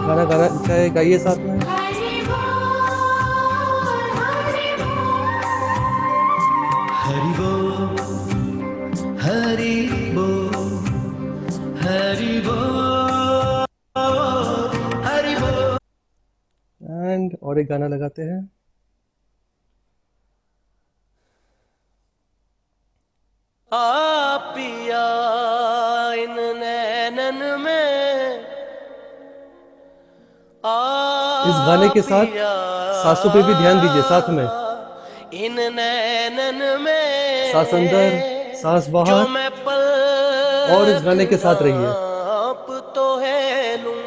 गाना गाना चाहे गाइए साथ में। हरि बोल हरि बोल हरि बोल हरि बोल। एंड और एक गाना लगाते हैं। आप पिया इन नैनन में इस गाने के साथ पिया सांसों पे भी ध्यान दीजिए साथ में। इन नैनन में सांस अंदर, सांस जो बाहर, मैं और इस पलक गाने के साथ रहिए। आप तो है लूं।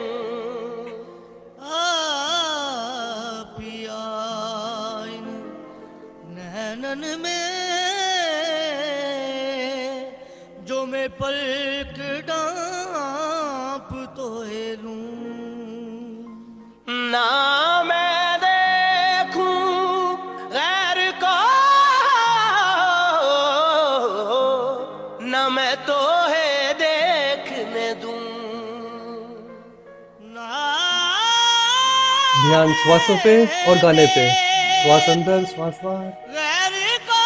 पिया इन नैनन में जो मैं पलक डांप तो है लूं। ना मैं देखूं गैर को, ना मैं तो है देखने दूं। ना ध्यान श्वासों पे और गाने पे। श्वास अंदर, श्वास बाहर। गैर को,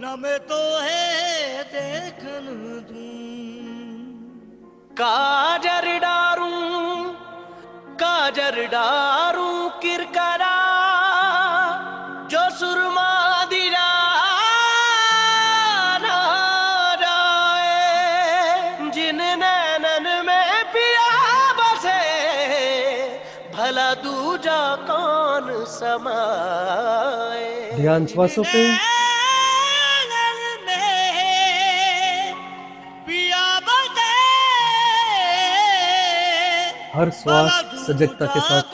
ना मैं तो है देखन दूं। काजर डारूं, काजर डारूं किरकरा जो सुरमा दिया ना जाए। जिन नैनन में पिया बसे भला दूजा कौन समाए। ध्यान श्वासों पे। नैनन में पिया बसे हर भला श्वास सजगता दूजा के साथ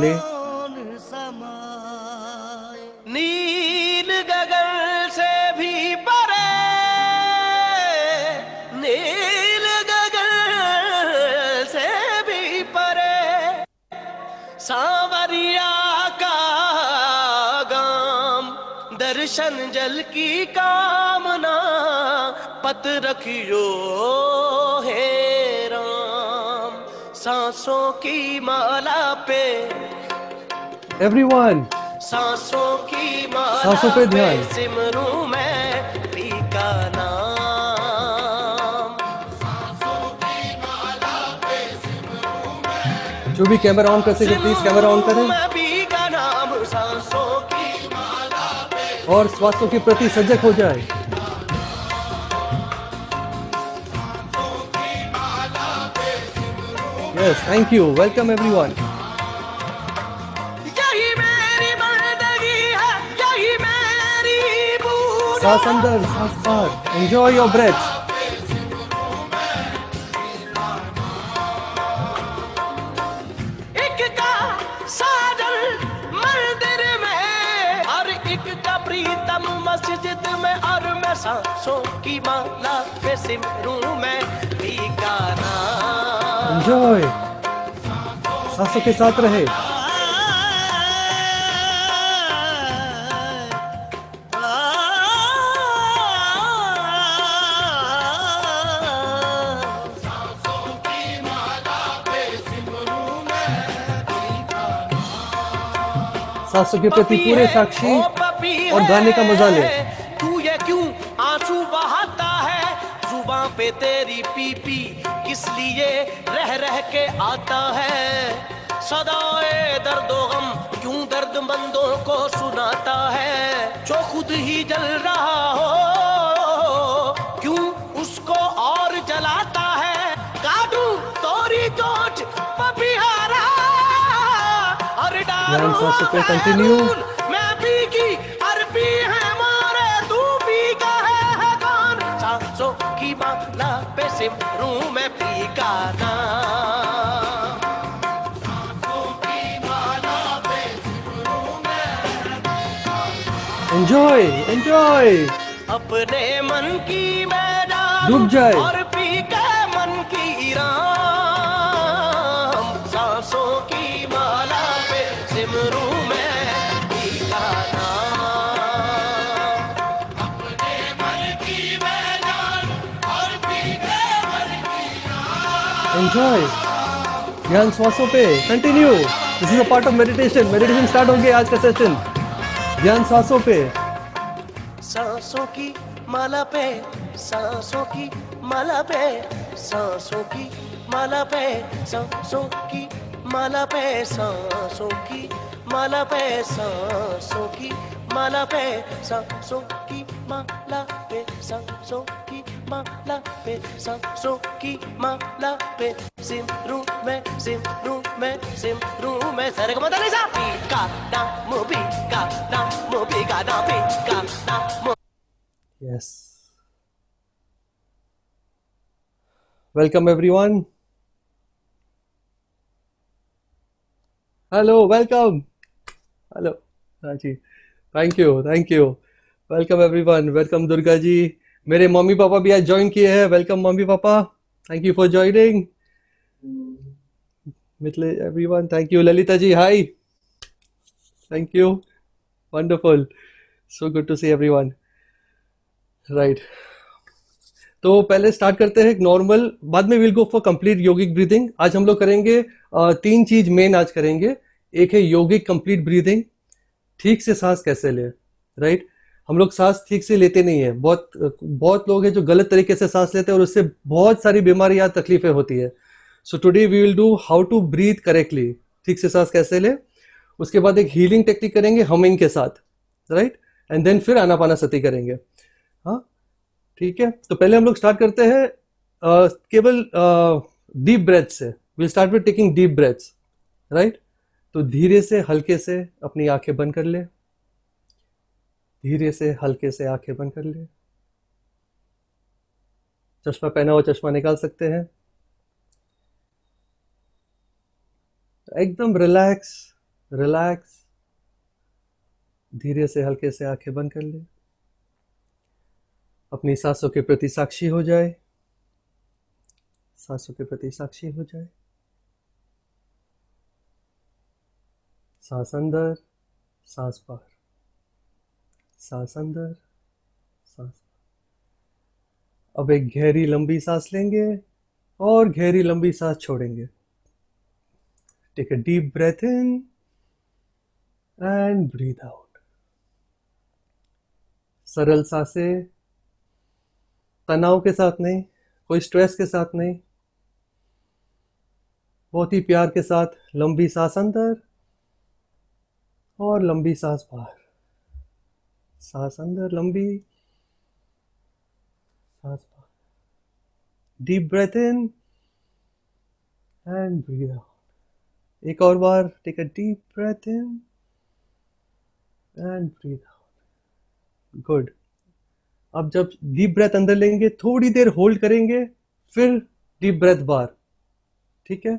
ले। कौन समाए। नील गगन से भी परे, नील गगन से भी परे सांवरिया का गाम दर्शन जल की कामना पत रखियो हे राम। सांसों की माला पे, एवरीवन, सांसों की माला सांसों पे पे ध्यान। सिमरूं मैं पी का नाम। जो भी कैमरा ऑन कर सके प्लीज कैमरा ऑन सिमरूं करें। मैं पी का नाम सांसों की और श्वासों के प्रति सजग हो जाए। Yes, thank you. Welcome everyone. यही मेरी बंदगी है, यही मेरी बूंद सांस है। अंदर, सांस बाहर। Enjoy your breath. एक का साजन मंदिर में और एक का प्रीतम मस्जिद में और मैं सांसों की माला पे सिमरूं मैं पी का नाम। एंजॉय। सांसों के साथ रहे। सांसों के प्रति पूरे साक्षी और गाने का मजा ले। तू ये क्यों आंसू बहाता है, जुबां पे तेरी पी पी किस लिए रह रह के आता है। सदाए दर्दो गम क्यों दर्दमंदों को सुनाता है। जो खुद ही जल रहा हो क्यों उसको और जलाता है। काटू तोरी चोट पपिहारा और ध्यान डालू सांसों पे कंटिन्यू। मैं पी की अरबी है मारे तू पी का है कौन। सांसों की माला पे सिमरूं मैं पी का नाम। Enjoy, enjoy. अपने मन की मैं डूब डालूं जाए। और पी के मन की राम। सांसों की माला पे सिमरूं मैं पी का नाम। अपने मन की मैं डालूं और पी के मन की एंजॉय। ध्यान श्वासों पे, continue. This is a part of meditation. Meditation start हो गया आज का सेशन। ध्यान श्वासों पे। सांसों की माला पे, सांसों की माला पे, सांसों की माला पे, सांसों की माला पे, सांसों की माला पे, सांसों की माला पे, सांसों की माला पे, सांसों की माला पे, सांसों की माला पे, सिमरू में, सिमरू में, सिमरू में, सरे को मत नहीं सा पी का नाम, पी का नाम, पी का नाम, पी का नाम। Yes. Welcome everyone. Hello, welcome. Hello. हाँ जी. Thank you, thank you. Welcome everyone. Welcome Durga ji. मेरे मम्मी पापा भी आज ज्वाइन किए हैं. Welcome mummy papa. Thank you for joining. मिथले everyone. Thank you Lalita ji. Hi. Thank you. Wonderful. So good to see everyone. Right. तो पहले start करते हैं एक नॉर्मल, बाद में will go for complete yogic breathing. आज हम लोग करेंगे तीन चीज मेन आज करेंगे। एक है योगिक कंप्लीट ब्रीदिंग, ठीक से सांस कैसे ले, राइट। हम लोग सांस ठीक से लेते नहीं है, बहुत लोग हैं जो गलत तरीके से सांस लेते हैं और उससे बहुत सारी बीमारियां तकलीफें होती है। So today we will do how to breathe correctly, ठीक से सांस कैसे ले। उसके बाद एक हीलिंग टेक्निक करेंगे हमिंग के साथ, राइट, एंड देन फिर आनापानासती करेंगे। हाँ ठीक है, तो पहले हम लोग स्टार्ट करते हैं केवल डीप ब्रेथ से। Will start with taking deep breaths, right. तो धीरे से हल्के से अपनी आंखें बंद कर ले, धीरे से हल्के से आंखें बंद कर ले। चश्मा पहना हो चश्मा निकाल सकते हैं। एकदम रिलैक्स रिलैक्स, धीरे से हल्के से आंखें बंद कर ले। अपनी सांसों के प्रति साक्षी हो जाए, सांसों के प्रति साक्षी हो जाए। सांस अंदर, सांस बाहर, सांस अंदर, सांस बाहर। अब एक गहरी लंबी सांस लेंगे और गहरी लंबी सांस छोड़ेंगे। Take a deep breath in and breathe out. सरल सांसें, तनाव के साथ नहीं, कोई स्ट्रेस के साथ नहीं, बहुत ही प्यार के साथ लंबी सांस अंदर और लंबी सांस बाहर। सांस अंदर लंबी, सांस बाहर। Deep breath in and breathe out. एक और बार, take a deep breath in and breathe out. Good. अब जब डीप ब्रेथ अंदर लेंगे थोड़ी देर होल्ड करेंगे, फिर डीप ब्रेथ बाहर, ठीक है।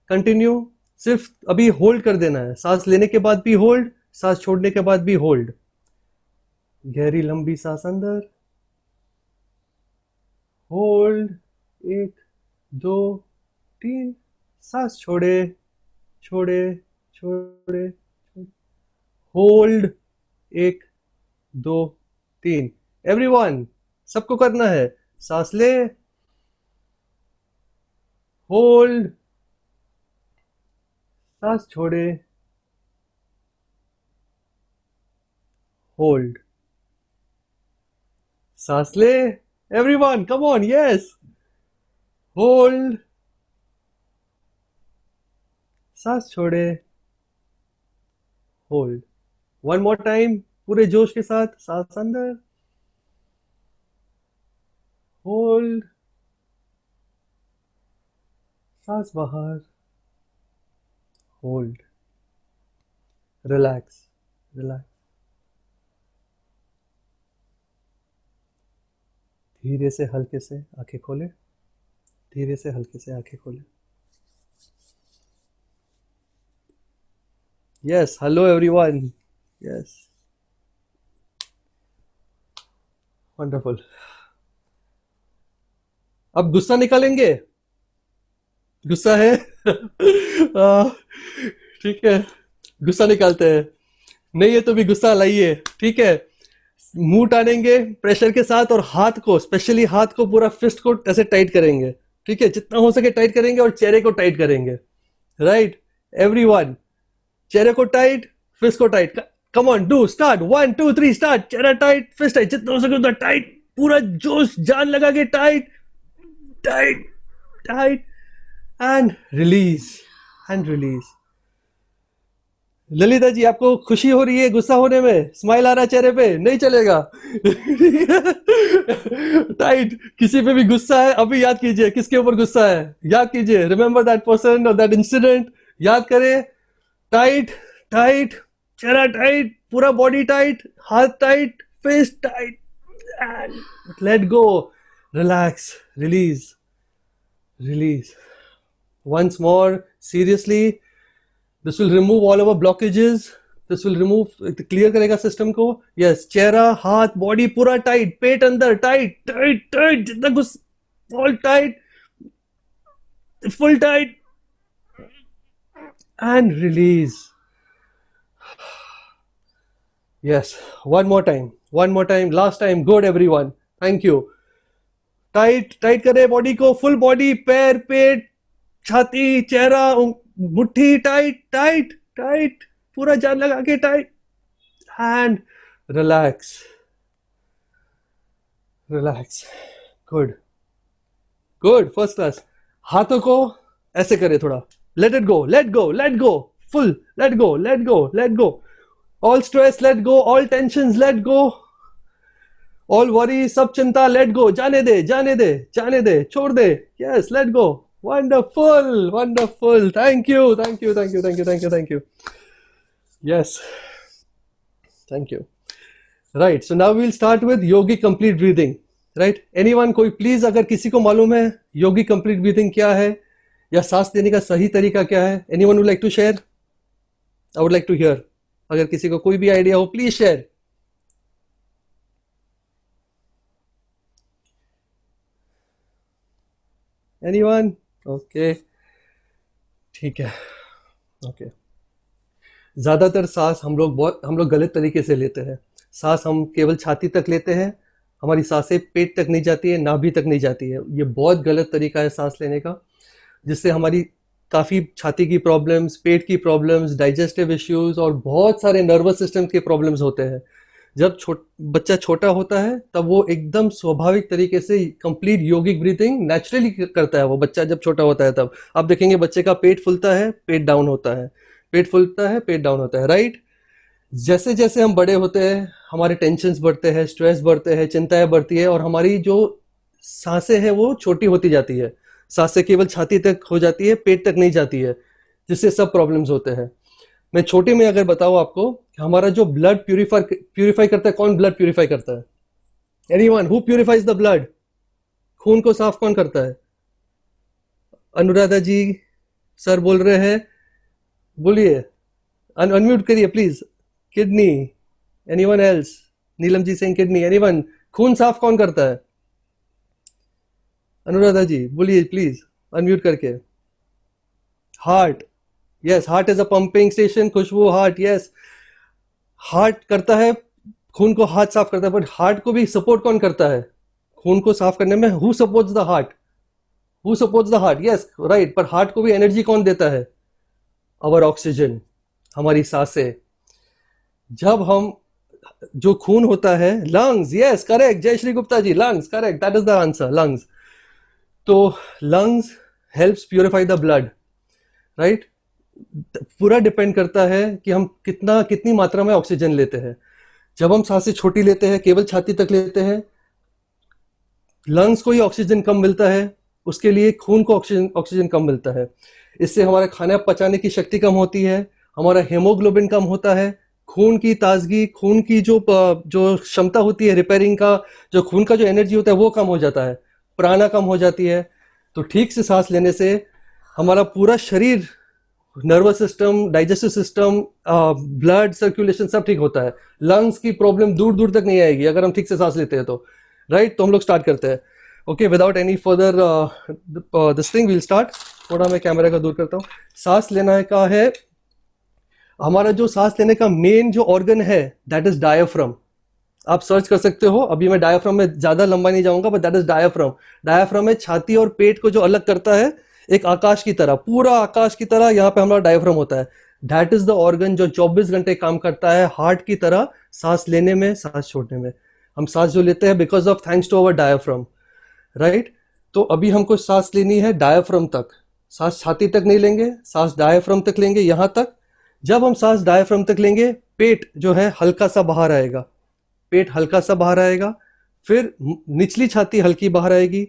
कंटिन्यू, सिर्फ अभी होल्ड कर देना है। सांस लेने के बाद भी होल्ड, सांस छोड़ने के बाद भी होल्ड। गहरी लंबी सांस अंदर, होल्ड, 1 2 3, सांस छोड़े छोड़े छोड़े, होल्ड, 1 2 3। एवरीवन, सबको करना है। सांस ले, होल्ड, सांस छोड़े, होल्ड, सांस ले। Everyone come on, yes. Hold, सांस छोड़े, होल्ड। वन मोर टाइम, पूरे जोश के साथ। सांस अंदर, होल्ड, सांस बाहर, होल्ड। Relax relax. धीरे से हल्के से आंखें खोले, धीरे से हल्के से आंखें खोले। Yes, hello everyone, yes, wonderful. अब गुस्सा निकालेंगे। गुस्सा है ठीक है, गुस्सा निकालते हैं। नहीं है तो भी गुस्सा लाइए, ठीक है। मुंह टानेंगे प्रेशर के साथ और हाथ को, स्पेशली हाथ को पूरा फिस्ट को ऐसे टाइट करेंगे, ठीक है, जितना हो सके टाइट करेंगे और चेहरे को टाइट करेंगे, राइट एवरीवन, चेहरे को टाइट, फिस्ट को tight, come on do start, 1 2 3 start, चेहरा टाइट, फिस्ट टाइट, जितना हो सके उतना टाइट, पूरा जोश जान लगा के tight tight tight and release and release. Lalita ji आपको खुशी हो रही है गुस्सा होने में, स्माइल आ रहा है चेहरे पे, नहीं चलेगा टाइट, किसी पे भी गुस्सा है अभी याद कीजिए किसके ऊपर गुस्सा है, याद कीजिए, रिमेंबर दैट पर्सन और दैट इंसिडेंट, याद करें, टाइट टाइट, चेहरा टाइट, पूरा बॉडी टाइट, हाथ tight, face tight and let go, relax, release release. once more seriously, this will remove all our blockages, this will remove, clear करेगा system को। Yes, चेहरा, हाथ, body पूरा टाइट, पेट अंदर tight tight tight, जितना कुछ all tight, full tight and release. Yes, one more time, last time, good everyone, thank you। Tight tight करे body को, फुल बॉडी, पैर, पेट, छाती, चेहरा, मुट्ठी टाइट टाइट टाइट, पूरा जान लगा के tight and relax relax. Good good, first class. हाथों को ऐसे करे थोड़ा, let it go, let go, let go, full let go, let go, let go, all stress let go, all tension let go, all worry, सब चिंता let go, जाने दे जाने दे जाने दे, छोड़ दे, yes let go. Wonderful, wonderful. Thank you, thank you, thank you, thank you, thank you, thank you. Yes, thank you. Right, so now we'll start with yogic complete breathing. Right, anyone, कोई please, अगर किसी को मालूम है yogic complete breathing क्या है या सांस लेने का सही तरीका क्या है, anyone would like to share? I would like to hear. अगर किसी को कोई भी आइडिया हो, please share. Anyone? ओके, ठीक है, ओके। ज्यादातर सांस हम लोग गलत तरीके से लेते हैं। सांस हम केवल छाती तक लेते हैं, हमारी सांसें पेट तक नहीं जाती है, नाभि तक नहीं जाती है। ये बहुत गलत तरीका है सांस लेने का, जिससे हमारी काफ़ी छाती की प्रॉब्लम्स, पेट की प्रॉब्लम्स, डाइजेस्टिव इश्यूज और बहुत सारे नर्वस सिस्टम के प्रॉब्लम्स होते हैं। जब बच्चा छोटा होता है तब वो एकदम स्वाभाविक तरीके से कंप्लीट योगिक ब्रीथिंग नेचुरली करता है। वो बच्चा जब छोटा होता है तब आप देखेंगे बच्चे का पेट फूलता है, पेट डाउन होता है, पेट फूलता है, पेट डाउन होता है, राइट। जैसे जैसे हम बड़े होते हैं हमारे टेंशन्स बढ़ते हैं, स्ट्रेस बढ़ते हैं, चिंताएं बढ़ती है और हमारी जो सांसें हैं वो छोटी होती जाती है। सांसें केवल छाती तक हो जाती है, पेट तक नहीं जाती है, जिससे सब प्रॉब्लम्स होते हैं। मैं छोटे में अगर बताऊं आपको, हमारा जो ब्लड प्यूरिफाई करता है, कौन ब्लड प्यूरिफाई करता है? Anyone who purifies the blood? खून को साफ कौन करता है? अनुराधा जी सर बोल रहे हैं, बोलिए, अनम्यूट करिए please. Kidney, anyone else? Neelam ji Singh kidney, anyone? खून साफ कौन करता है? अनुराधा जी बोलिए प्लीज, अनम्यूट करके। Heart, yes, heart is a pumping station. Khushboo, heart, yes, heart करता है, खून को हार्ट साफ करता है, बट हार्ट को भी सपोर्ट कौन करता है खून को साफ करने में? Who supports the heart? Who supports the heart? Yes, right. पर हार्ट को भी एनर्जी कौन देता है? आवर ऑक्सीजन, हमारी सांसें। जब हम, जो खून होता है, लंग्स, यस करेक्ट, जय Shri Gupta ji, lungs correct, that is the answer, lungs. तो lungs helps purify the blood, right. पूरा डिपेंड करता है कि हम कितनी मात्रा में ऑक्सीजन लेते हैं। जब हम सांसें छोटी लेते हैं, केवल छाती तक लेते हैं, लंग्स को ही ऑक्सीजन कम मिलता है, उसके लिए खून को ऑक्सीजन कम मिलता है। इससे हमारा खाना पचाने की शक्ति कम होती है, हमारा हेमोग्लोबिन कम होता है, खून की ताजगी, खून की जो क्षमता होती है रिपेयरिंग का, जो खून का जो एनर्जी होता है वो कम हो जाता है, प्राणा कम हो जाती है। तो ठीक से सांस लेने से हमारा पूरा शरीर, nervous system, digestive system, blood circulation सब ठीक होता है। लंग्स की प्रॉब्लम दूर दूर तक नहीं आएगी अगर हम ठीक से सांस लेते हैं तो, राइट। तो हम लोग स्टार्ट करते हैं। Okay, without any further this thing, we'll start. थोड़ा मैं कैमरा का दूर करता हूँ। सांस लेना का है, हमारा जो सांस लेने का मेन जो ऑर्गन है दैट इज डायफ्राम। आप सर्च कर सकते हो। अभी मैं डायाफ्राम में ज्यादा लंबा नहीं जाऊंगा, but that is diaphragm. Diaphragm में छाती और पेट को जो अलग करता है, एक आकाश की तरह, पूरा आकाश की तरह यहाँ पे हमारा डायाफ्राम होता है। दैट इज द ऑर्गन जो 24 घंटे काम करता है हार्ट की तरह, सांस लेने में, सांस छोड़ने में। हम सांस जो लेते हैं because of thanks to our diaphragm, right. तो अभी हमको सांस लेनी है डायाफ्राम तक। सांस छाती तक नहीं लेंगे, सांस डायाफ्राम तक लेंगे, यहां तक। जब हम सांस डायाफ्राम तक लेंगे, पेट जो है हल्का सा बाहर आएगा, पेट हल्का सा बाहर आएगा। फिर निचली छाती हल्की बाहर आएगी,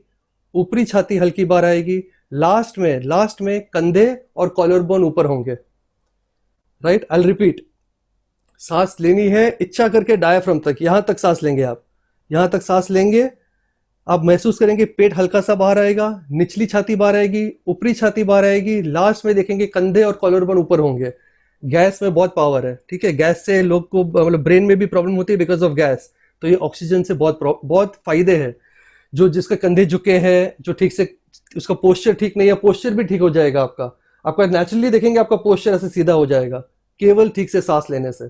ऊपरी छाती हल्की बाहर आएगी। लास्ट में कंधे और कॉलर बोन ऊपर होंगे, राइट। आई रिपीट, सांस लेनी है इच्छा करके डायाफ्राम तक, यहां तक सांस लेंगे आप, यहां तक सांस लेंगे। आप महसूस करेंगे पेट हल्का सा बाहर आएगा, निचली छाती बाहर आएगी, ऊपरी छाती बाहर आएगी। लास्ट में देखेंगे कंधे और कॉलर बोन ऊपर होंगे। गैस में बहुत पावर है, ठीक है। गैस से लोग को मतलब ब्रेन में भी प्रॉब्लम होती है बिकॉज ऑफ गैस। तो ये ऑक्सीजन से बहुत फायदे हैं। जो जिसके कंधे झुके हैं, जो ठीक से उसका पोस्चर ठीक नहीं है, पोस्चर भी ठीक हो जाएगा आपका। आपका नेचुरली देखेंगे आपका पोस्चर ऐसे सीधा हो जाएगा, केवल ठीक से सांस लेने से,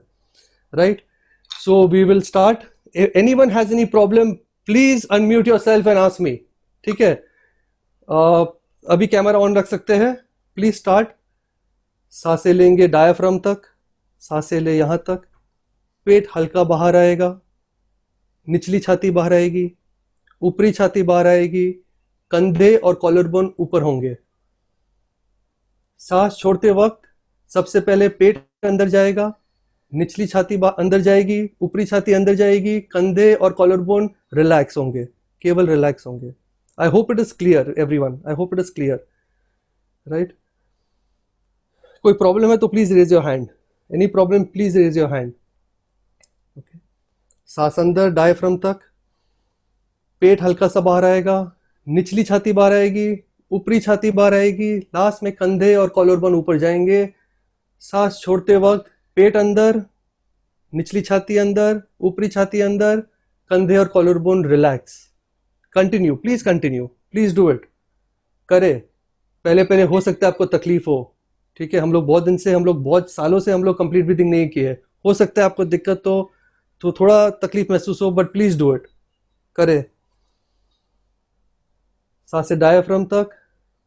right. So we will start. Anyone has any problem, please unmute yourself and ask me, ठीक है। अभी कैमरा ऑन रख सकते हैं, प्लीज स्टार्ट। सांसें लेंगे डायाफ्राम तक, सांसें ले यहां तक। पेट हल्का बाहर आएगा, निचली छाती बाहर आएगी, ऊपरी छाती बाहर आएगी, कंधे और कॉलर बोन ऊपर होंगे। सांस छोड़ते वक्त सबसे पहले पेट अंदर जाएगा, निचली छाती अंदर जाएगी, ऊपरी छाती अंदर जाएगी, कंधे और कॉलर बोन रिलैक्स होंगे, केवल रिलैक्स होंगे। I hope it is clear everyone, I hope it is clear, right. कोई प्रॉब्लम है तो please raise your hand. Any problem please raise your hand. Okay. सांस अंदर डायफ्राम तक, पेट हल्का सा बाहर आएगा, निचली छाती बाहर आएगी, ऊपरी छाती बाहर आएगी। लास्ट में कंधे और कॉलर बोन ऊपर जाएंगे। सांस छोड़ते वक्त पेट अंदर, निचली छाती अंदर, ऊपरी छाती अंदर, कंधे और collar bone relax. Continue, please do it. करे। पहले पहले हो सकता है आपको तकलीफ हो, ठीक है। हम लोग बहुत सालों से हम लोग कंप्लीट ब्रीदिंग नहीं किए। हो सकता है आपको दिक्कत तो थोड़ा तकलीफ महसूस हो, बट प्लीज डू इट। करे। सांसें डायफ्राम तक,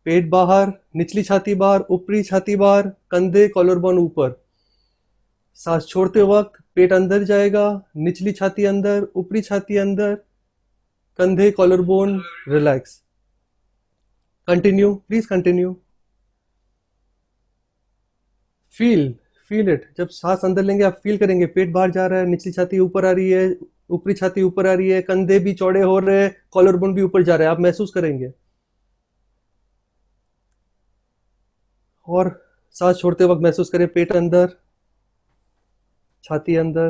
पेट बाहर, निचली छाती बाहर, ऊपरी छाती बाहर, कंधे कॉलर बोन ऊपर। सांस छोड़ते वक्त पेट अंदर जाएगा, निचली छाती अंदर, ऊपरी छाती अंदर, कंधे collar bone relax. Continue, please continue. Feel it. जब सांस अंदर लेंगे आप फील करेंगे पेट बाहर जा रहा है, निचली छाती ऊपर आ रही है, ऊपरी छाती ऊपर आ रही है, कंधे भी चौड़े हो रहे हैं, कॉलर बोन भी ऊपर जा रहा है, आप महसूस करेंगे। और सांस छोड़ते वक्त महसूस करें पेट अंदर, छाती अंदर,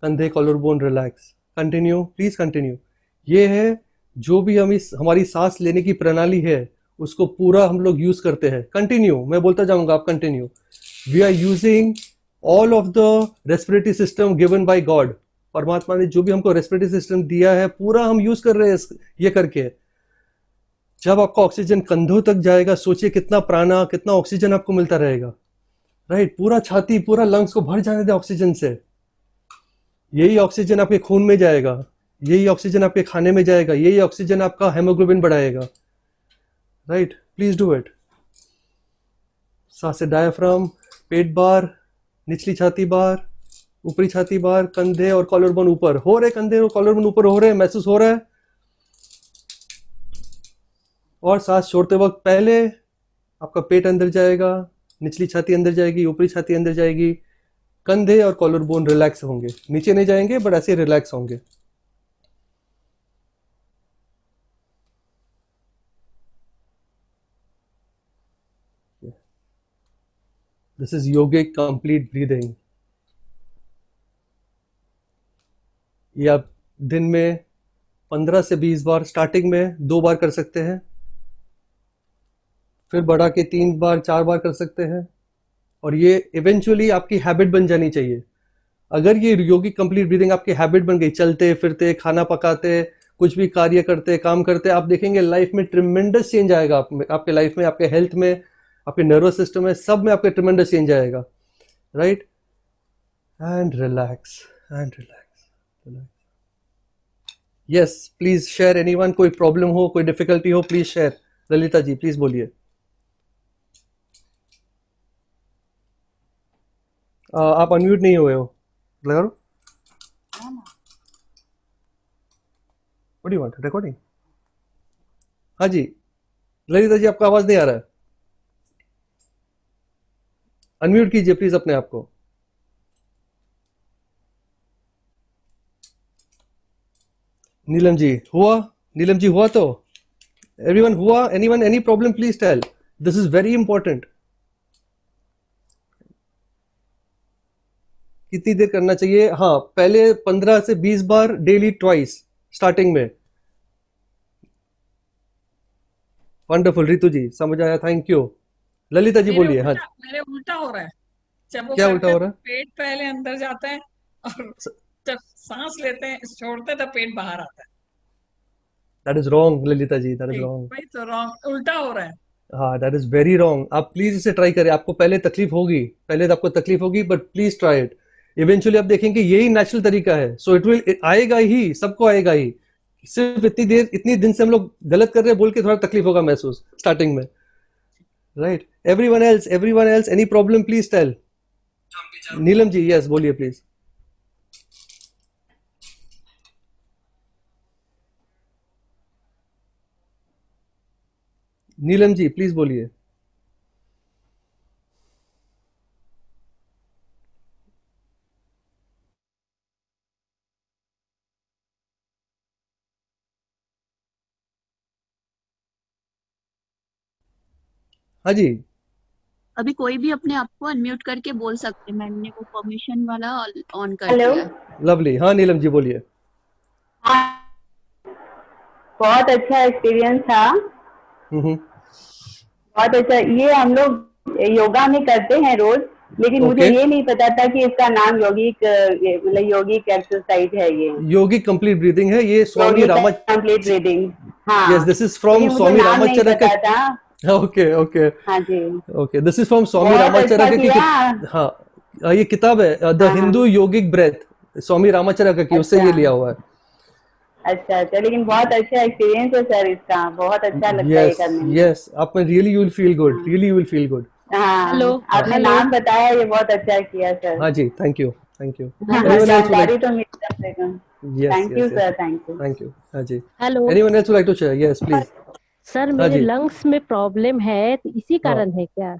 कंधे collar bone relax. Continue, please continue. ये है जो भी हमारी सांस लेने की प्रणाली है, उसको पूरा हम लोग यूज करते हैं। कंटिन्यू, मैं बोलता जाऊंगा, आप continue. We are using all of the respiratory system given by God. परमात्मा ने जो भी हमको रेस्पिरेटरी सिस्टम दिया है, पूरा हम यूज कर रहे हैं ये करके। जब आपका ऑक्सीजन कंधों तक जाएगा, सोचिए कितना प्राणा, कितना ऑक्सीजन आपको मिलता रहेगा, राइट। पूरा छाती, पूरा लंग्स को भर जाने दे ऑक्सीजन से। यही ऑक्सीजन आपके खून में जाएगा, यही ऑक्सीजन आपके खाने में जाएगा, यही ऑक्सीजन आपका हेमोग्लोबिन बढ़ाएगा, राइट। Please do it. सांसें डायफ्राम, पेट बाहर, निचली छाती बाहर, ऊपरी छाती बाहर, कंधे और कॉलर बोन ऊपर हो रहे, कंधे और कॉलर बोन ऊपर हो रहे, महसूस हो रहा है। और सांस छोड़ते वक्त पहले आपका पेट अंदर जाएगा, निचली छाती अंदर जाएगी, ऊपरी छाती अंदर जाएगी, कंधे और कॉलर बोन रिलैक्स होंगे, नीचे नहीं जाएंगे बट ऐसे रिलैक्स होंगे। This is yogic complete breathing. ये आप दिन में 15 से 20 बार, स्टार्टिंग में 2 बार कर सकते हैं, फिर बढ़ा के 3 बार 4 बार कर सकते हैं। और ये इवेंचुअली आपकी हैबिट बन जानी चाहिए। अगर ये योगिक कंप्लीट ब्रीदिंग आपकी हैबिट बन गई, चलते फिरते, खाना पकाते, कुछ भी कार्य करते, काम करते, आप देखेंगे लाइफ में ट्रिमेंडस चेंज आएगा। आपके लाइफ में, आपके हेल्थ में, आपके नर्वस सिस्टम में, सब में आपके ट्रिमेंडस चेंज आएगा, right. And relax, and relax, yes please share anyone, कोई प्रॉब्लम हो, कोई डिफिकल्टी हो, please share. Lalita ji please बोलिए। आप अनम्यूट नहीं हुए हो, लगा लो। What do you want, recording? हाँ जी ललिता जी आपका आवाज नहीं आ रहा है, अनम्यूट कीजिए प्लीज अपने आप को। नीलम जी हुआ? नीलम जी हुआ? तो एवरीवन हुआ? Anyone any problem please tell, this is very important. कितनी देर करना चाहिए? हाँ पहले 15 से 20 बार डेली, ट्वाइस स्टार्टिंग में। वंडरफुल रितु जी समझ आया, थैंक यू। ललिता जी बोलिए। हाँ मेरे उल्टा हो रहा है। जब वो क्या करते उल्टा हैं हो तो रहा है? पेट पहले अंदर जाता है और जब सांस लेते हैं छोड़ते हैं तो पेट बाहर आता है। That is wrong Lalita ji, that is wrong. भाई तो रॉन्ग, उल्टा हो रहा है। हाँ दैट इज वेरी रॉन्ग। आप प्लीज इसे ट्राई करें। आपको पहले तकलीफ होगी, पहले तो आपको तकलीफ होगी, but please try it. Eventually आप देखेंगे यही नेचुरल तरीका है, सो इट विल, आएगा ही, सबको आएगा ही। सिर्फ इतनी देर, इतनी दिन से हम लोग गलत कर रहे हैं बोल के थोड़ा तकलीफ होगा महसूस स्टार्टिंग में, right? Everyone else any problem please tell. Neelam ji yes बोलिए प्लीज। नीलम जी प्लीज बोलिए। हाँ जी अभी कोई भी अपने आप को अनम्यूट करके बोल सकते हैं, मैंने वो परमिशन वाला ऑन कर हेलो। दिया है। लवली। हाँ नीलम जी बोलिए। हाँ, बहुत अच्छा एक्सपीरियंस था। हम्म। बहुत अच्छा। ये हम लोग योगा में करते हैं रोज, लेकिन मुझे ओके। ये नहीं पता था कि इसका नाम यौगिक, मतलब यौगिक एक्सरसाइज है ये। योगिक कंप्लीट ब्रीदिंग है ये, Swami Yogik Rama. Complete breathing. Yes हाँ, दिस इज फ्रॉम लेकिन मुझे स्वामी नाम नहीं रामाचरक। पता था। ओके ओके हाँ जी, ओके, दिस इज फ्रॉम स्वामी बहुत अच्छा रामाचरक की किया। हाँ ये किताब है द हाँ हिंदू हाँ, योगिक ब्रेथ, स्वामी रामाचरक की, उससे अच्छा ये लिया हुआ है। अच्छा अच्छा, लेकिन बहुत अच्छा एक्सपीरियंस है सर इसका, बहुत अच्छा लगता है ये यस करने में। यस, आप में really you will feel good, हाँ really you will feel good. Hello हाँ, आपने हेलो नाम बताया, ये बहुत अच्छा किया सर। हाँ जी thank you thank you. Hello anyone else would जानकारी लाइक? तो मिली कम से कम। Yes thank you yes yes sir, thank you. Thank you. हाँ जी। Hello anyone else would like to share? Yes please. Sir, हाँ मेरे जी। लंग्स में प्रॉब्लम है तो इसी हाँ कारण है क्या?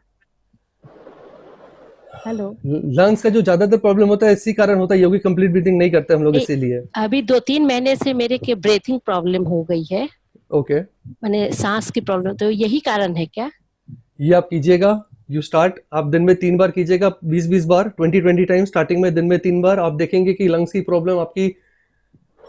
हेलो। लंग्स का जो ज्यादातर प्रॉब्लम होता है इसी कारण होता है, योगिक कंप्लीट ब्रीथिंग नहीं करते हम लोग नहीं, इसीलिए। अभी 2-3 महीने से मेरे के ब्रीथिंग प्रॉब्लम हो गई है, ओके मैंने सांस की प्रॉब्लम, तो यही कारण है क्या? ये आप कीजिएगा, यू स्टार्ट, आप दिन में 3 बार कीजिएगा, 20-20 बार, 20-20 टाइम स्टार्टिंग में, दिन में 3 बार। आप देखेंगे कि लंग्स की प्रॉब्लम आपकी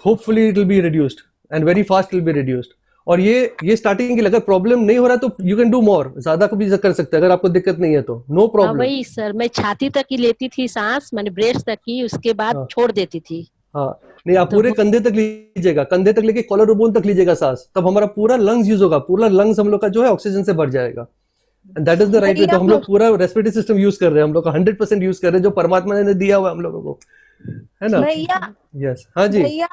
hopefully it will be reduced and very fast will be reduced. और ये स्टार्टिंग की, अगर प्रॉब्लम नहीं हो रहा तो यू कैन डू मोर, ज्यादा को भी कर सकते हैं अगर आपको दिक्कत नहीं है तो, नो हाँ प्रॉब्लम। वही सर, मैं छाती तक ही लेती थी सांस, मैंने ब्रेस्ट तक की, उसके बाद हाँ छोड़ देती थी। हाँ नहीं, आप तो पूरे वो कंधे तक लीजिएगा, कंधे तक लेके कॉलर बोन तक लीजिएगा सांस, तब हमारा पूरा लंग्स यूज होगा, पूरा लंग्स हम लोग का जो है ऑक्सीजन से भर जाएगा। And that is the right way. तो हम लोग पूरा रेस्पिरेटरी सिस्टम यूज कर रहे हैं, हम लोग का 100% यूज कर रहे हैं जो परमात्मा ने दिया हुआ है हम लोगों को, है ना? भैया यस हाँ जी भैया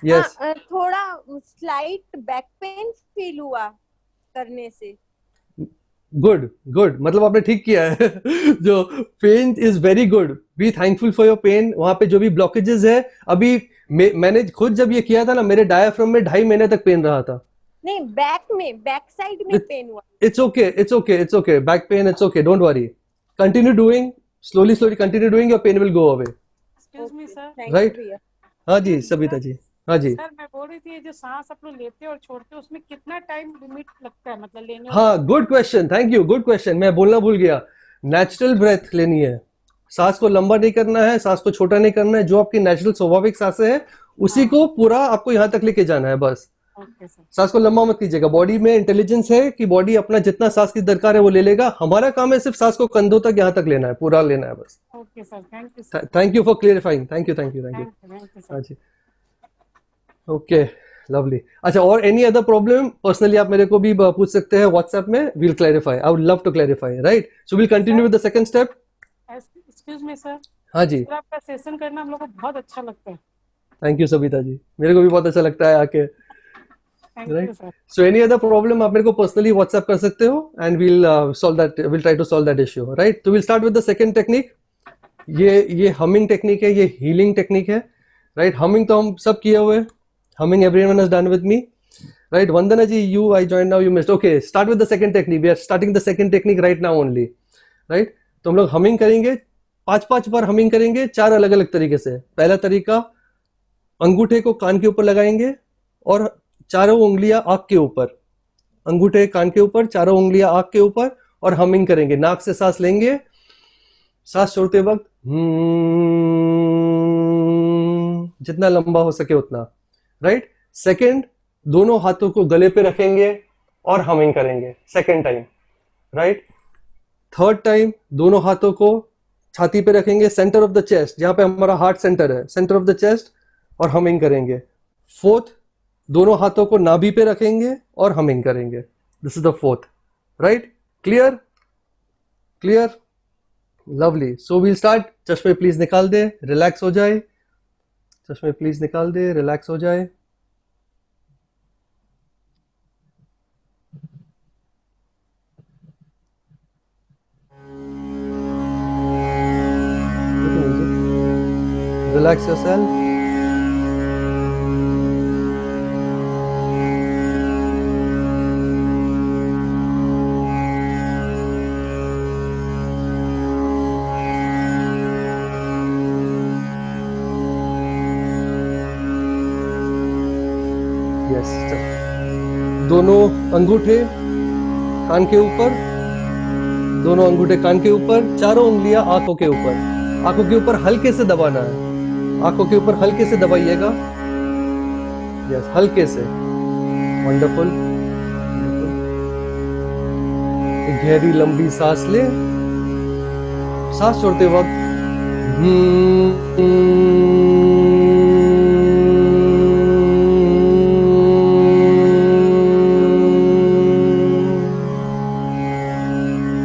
यस। थोड़ा स्लाइट बैक पेन फील हुआ करने से। गुड गुड, मतलब आपने ठीक किया है। जो pain is very good, be thankful for your pain. वहां पे जो भी ब्लॉकेजेस है, अभी मैंने खुद जब ये किया था ना, मेरे डायाफ्राम में 2.5 महीने तक पेन रहा था। नहीं, बैक साइड में पेन हुआ। It's okay it's okay it's okay, back pain it's okay, don't worry, continue doing, slowly slowly continue doing, your pain will go away. Excuse me sir. Thank you right? भैया। हाँ जी सविता जी। हाँ जी sir मैं बोल रही थी, ये जो सांस आप लोग लेते हैं और छोड़ते हैं उसमें कितना टाइम लिमिट लगता है, मतलब लेने और हाँ good question, thank you, good question, मैं बोलना भूल गया। नेचुरल ब्रेथ लेनी है, सांस को लंबा नहीं करना है, सांस को छोटा नहीं करना है, जो आपकी नेचुरल स्वाभाविक सांसें हैं उसी को पूरा आपको यहाँ तक लेके जाना है बस। Okay sir. सांस को लंबा मत कीजिएगा, बॉडी में इंटेलिजेंस है कि बॉडी अपना जितना सांस की दरकार है वो ले लेगा, हमारा काम है सिर्फ सांस को कंधों तक यहाँ तक लेना है, पूरा लेना है बस। Okay sir, thank you sir. Thank you for clarifying, thank you thank you thank you. Thank you हाँ सर। जी ओके लवली। अच्छा, और एनी अदर प्रॉब्लम पर्सनली आप मेरे को भी पूछ सकते हैं व्हाट्सएप में, we'll clarify, I would love to clarify, right? So we'll continue with the second step. Excuse me sir. हाँ जी सर आपका सेशन करना हम लोग को बहुत अच्छा लगता है। थैंक यू सबिता जी, मेरे को भी बहुत अच्छा लगता है आके। Thank you right, sir. So any other problem आप मेरे को पर्सनली व्हाट्सएप कर सकते हो and will try to solve that issue. Right, तो will start with the second technique. ये हमिंग टेक्निक है, ये हीलिंग टेक्निक है। राइट, हमिंग तो हम सब किए हुए, humming everyone has done with me. Right, Vandana ji, you I join now, you missed. Okay, start with the second technique, we are starting the second technique right now only. Right, तो हम लोग humming करेंगे, 5-5 बार humming करेंगे, 4 अलग अलग तरीके से। पहला तरीका, अंगूठे को कान के ऊपर लगाएंगे और चारों उंगलियां आंख के ऊपर, अंगूठे कान के ऊपर, चारों उंगलियां आंख के ऊपर, और हमिंग करेंगे। नाक से सांस लेंगे, सांस छोड़ते वक्त जितना लंबा हो सके उतना। राइट, सेकंड, दोनों हाथों को गले पे रखेंगे और हमिंग करेंगे second time. Right, third time दोनों हाथों को छाती पे रखेंगे, सेंटर ऑफ द चेस्ट, जहां पे हमारा हार्ट सेंटर है, सेंटर ऑफ द चेस्ट, और हमिंग करेंगे। फोर्थ, दोनों हाथों को नाभि पे रखेंगे और हमिंग करेंगे। This is the fourth. Right, clear? Clear, lovely. So we'll start. चश्मे प्लीज निकाल दे, रिलैक्स हो जाए, चश्मे प्लीज निकाल दे, रिलैक्स हो जाए। Relax yourself. Yes. दोनों अंगूठे कान के ऊपर, दोनों अंगूठे कान के ऊपर, चारों उंगलियां आंखों के ऊपर। आंखों के ऊपर हल्के से दबाना है, आंखों के ऊपर हल्के से दबाइएगा। यस, हल्के से। वंडरफुल। एक गहरी लंबी सांस ले, सांस छोड़ते वक्त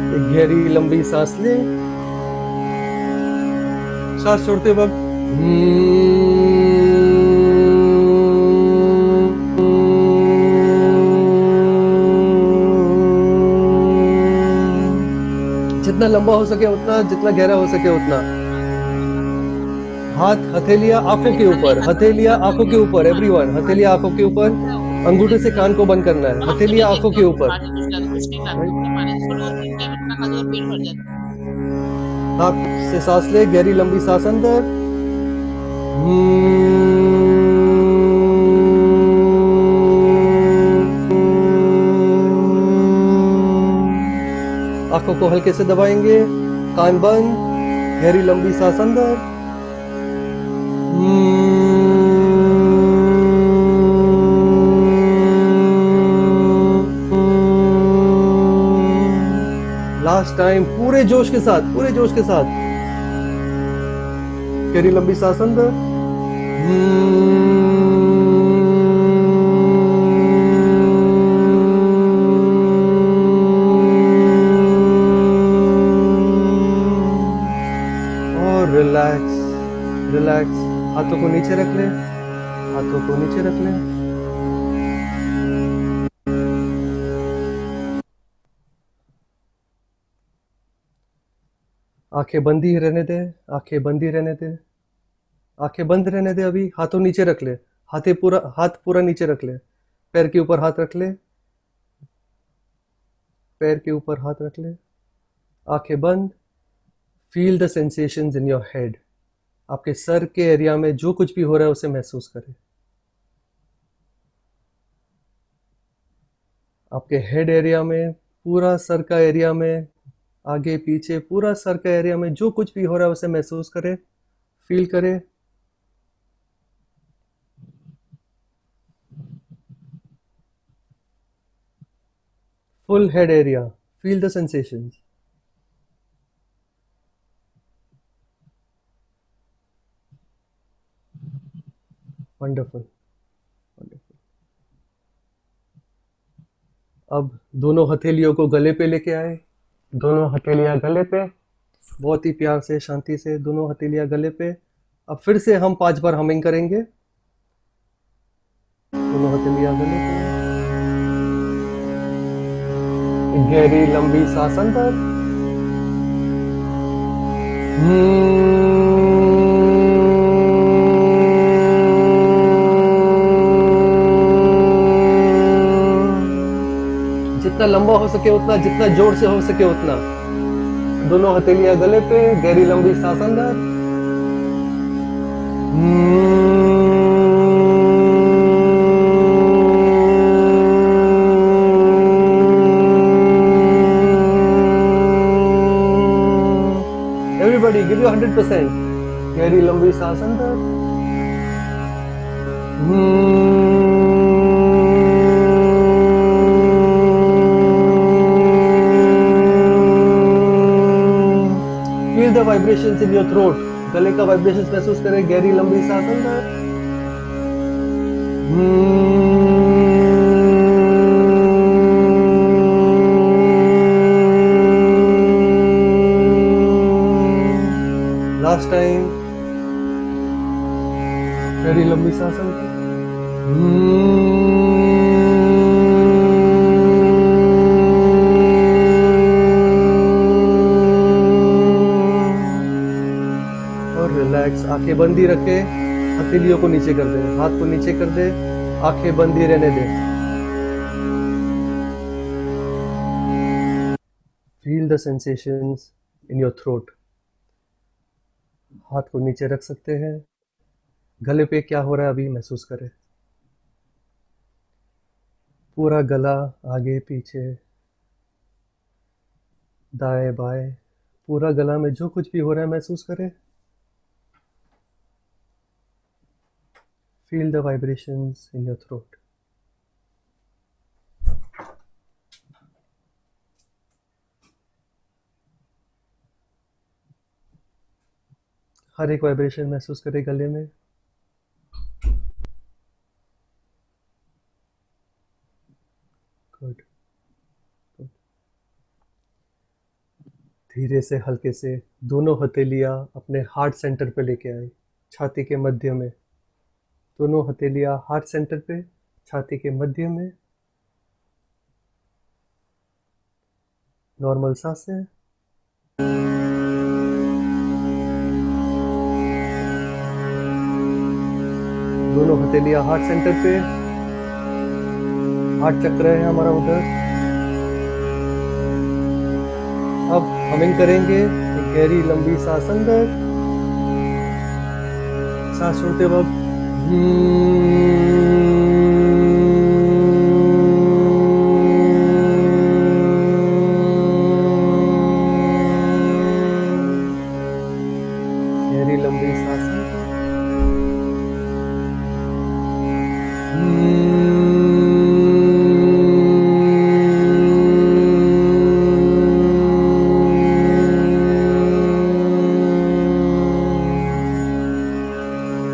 एक गहरी लंबी सांस ले, सांस छोड़ते वक्त जितना लंबा हो सके उतना, जितना गहरा हो सके उतना। हाथ, हथेलियां आंखों के ऊपर, हथेलियां आंखों के ऊपर, एवरीवन, हथेलियां आंखों के ऊपर। अंगूठे से कान को बंद करना है, हथेलियां आंखों के ऊपर। नाक से सांस ले, गहरी लंबी सांस अंदर, आंखों को हल्के से दबाएंगे, कान बंद, गहरी लंबी सांस अंदर, लास्ट टाइम, पूरे जोश के साथ, पूरे जोश के साथ, गहरी लंबी सांस अंदर, और रिलैक्स, रिलैक्स। हाथों को नीचे रख ले, हाथों को नीचे रख ले। आंखें बंद ही रहने दे, आंखें बंद ही रहने दे, आंखें बंद रहने दे। अभी हाथों नीचे रख ले, हाथ पूरा नीचे रख ले, पैर के ऊपर हाथ रख ले, पैर के ऊपर हाथ रख ले, आंखें बंद। Feel the sensations in your head. आपके सर के एरिया में जो कुछ भी हो रहा है उसे महसूस करें। आपके हेड एरिया में, पूरा सर का एरिया में, आगे पीछे पूरा सर का एरिया में जो कुछ भी हो रहा है उसे महसूस करें, फील करें। Full head area, feel the sensations. Wonderful, wonderful. अब दोनों हथेलियों को गले पे लेके आए, दोनों हथेलियां गले पे, बहुत ही प्यार से, शांति से, दोनों हथेलियां गले पे। अब फिर से हम 5 बार हमिंग करेंगे, दोनों हथेलियां गले पे, एक गहरी लंबी सांस अंदर, जितना लंबा हो सके उतना, जितना जोर से हो सके उतना। दोनों हथेलियां गले पे, गहरी लंबी सांस अंदर, एवरीबॉडी गिव यू 100%। गहरी लंबी सांस अंदर, feel the vibrations in your throat. गले का वाइब्रेशंस महसूस करें। गहरी लंबी सांस अंदर, लास्ट टाइम। गहरी लंबी सांस अंदर, और रिलैक्स। आंखें बंद ही रखे, हथेलियों को नीचे कर दे, हाथ को नीचे कर दे, आंखें बंद ही रहने दे। Feel the sensations in your throat. हाथ को नीचे रख सकते हैं, गले पे क्या हो रहा है अभी महसूस करें। पूरा गला, आगे पीछे, दाएं बाएं, पूरा गला में जो कुछ भी हो रहा है महसूस करें। Feel the vibrations in your throat. हर एक वाइब्रेशन महसूस करें गले में। गुड। धीरे से, हल्के से दोनों हथेलियां अपने हार्ट सेंटर पे लेके आए, छाती के मध्य में। दोनों हथेलियां हार्ट सेंटर पे, छाती के मध्य में। नॉर्मल सांसें। दोनों हथेलियां हार्ट सेंटर पे, हार्ट चक्र है हमारा उधर। अब हमिंग करेंगे, एक गहरी लंबी सांस अंदर, सांस छोड़ते वक्त गहरी लंबी सांस अंदर,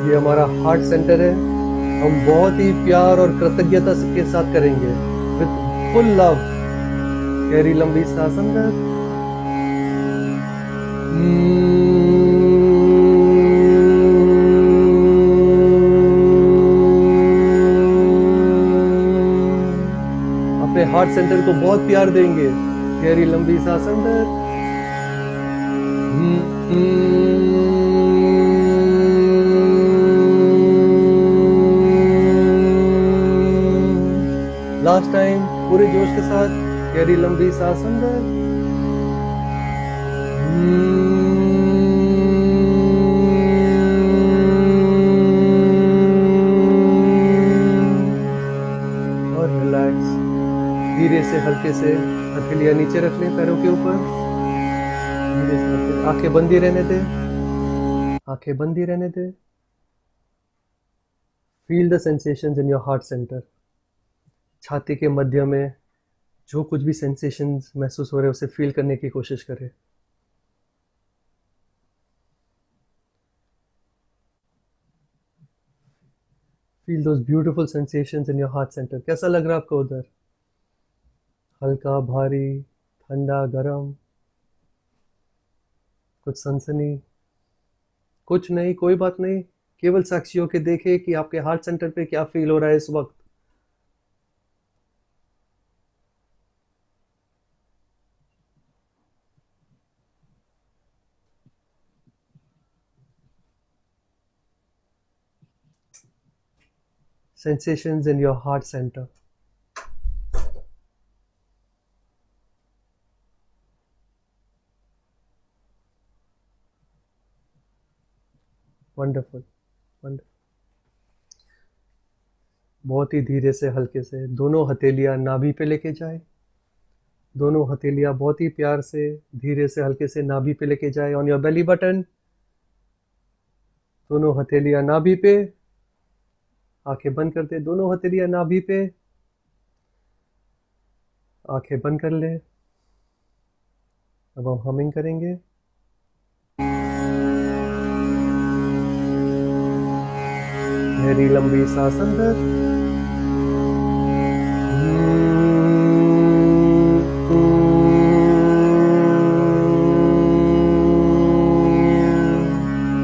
ये हमारा हार्ट सेंटर है। हम बहुत ही प्यार और कृतज्ञता के साथ करेंगे, विद फुल लव। गहरी लंबी सांस अंदर, अपने हार्ट सेंटर को बहुत प्यार देंगे। गहरी लंबी सांस अंदर, लास्ट टाइम पूरे जोश के साथ गहरी लंबी सांस अंदर, और रिलैक्स। धीरे से, हल्के से हथेलियां नीचे रख लें पैरों के ऊपर। धीरे से आंखें बंद ही रहने दे, आंखें बंद ही रहने दे। Feel the sensations in your heart centre. छाती के मध्य में जो कुछ भी सेंसेशंस महसूस हो रहे हैं उसे फील करने की कोशिश करें। Feel those beautiful sensations in your heart centre. कैसा लग रहा है आपको उधर? हल्का, भारी, ठंडा, गरम, कुछ सनसनी? कुछ नहीं, कोई बात नहीं। केवल साक्षी होके देखे कि आपके हार्ट सेंटर पे क्या फील हो रहा है इस वक्त। sensations in your heart center. Wonderful, wonderful. बहुत ही धीरे से हल्के से दोनों हथेलियां नाभि पे लेके जाए। दोनों हथेलियां बहुत ही प्यार से धीरे से हल्के से नाभि पे लेके जाए। ऑन योर बेली बटन, दोनों हथेलियां नाभि पे, आंखें बंद कर दे। दोनों हथेलियां नाभि पे, आंखें बंद कर ले। अब हम हमिंग करेंगे। गहरी लंबी सांस अंदर,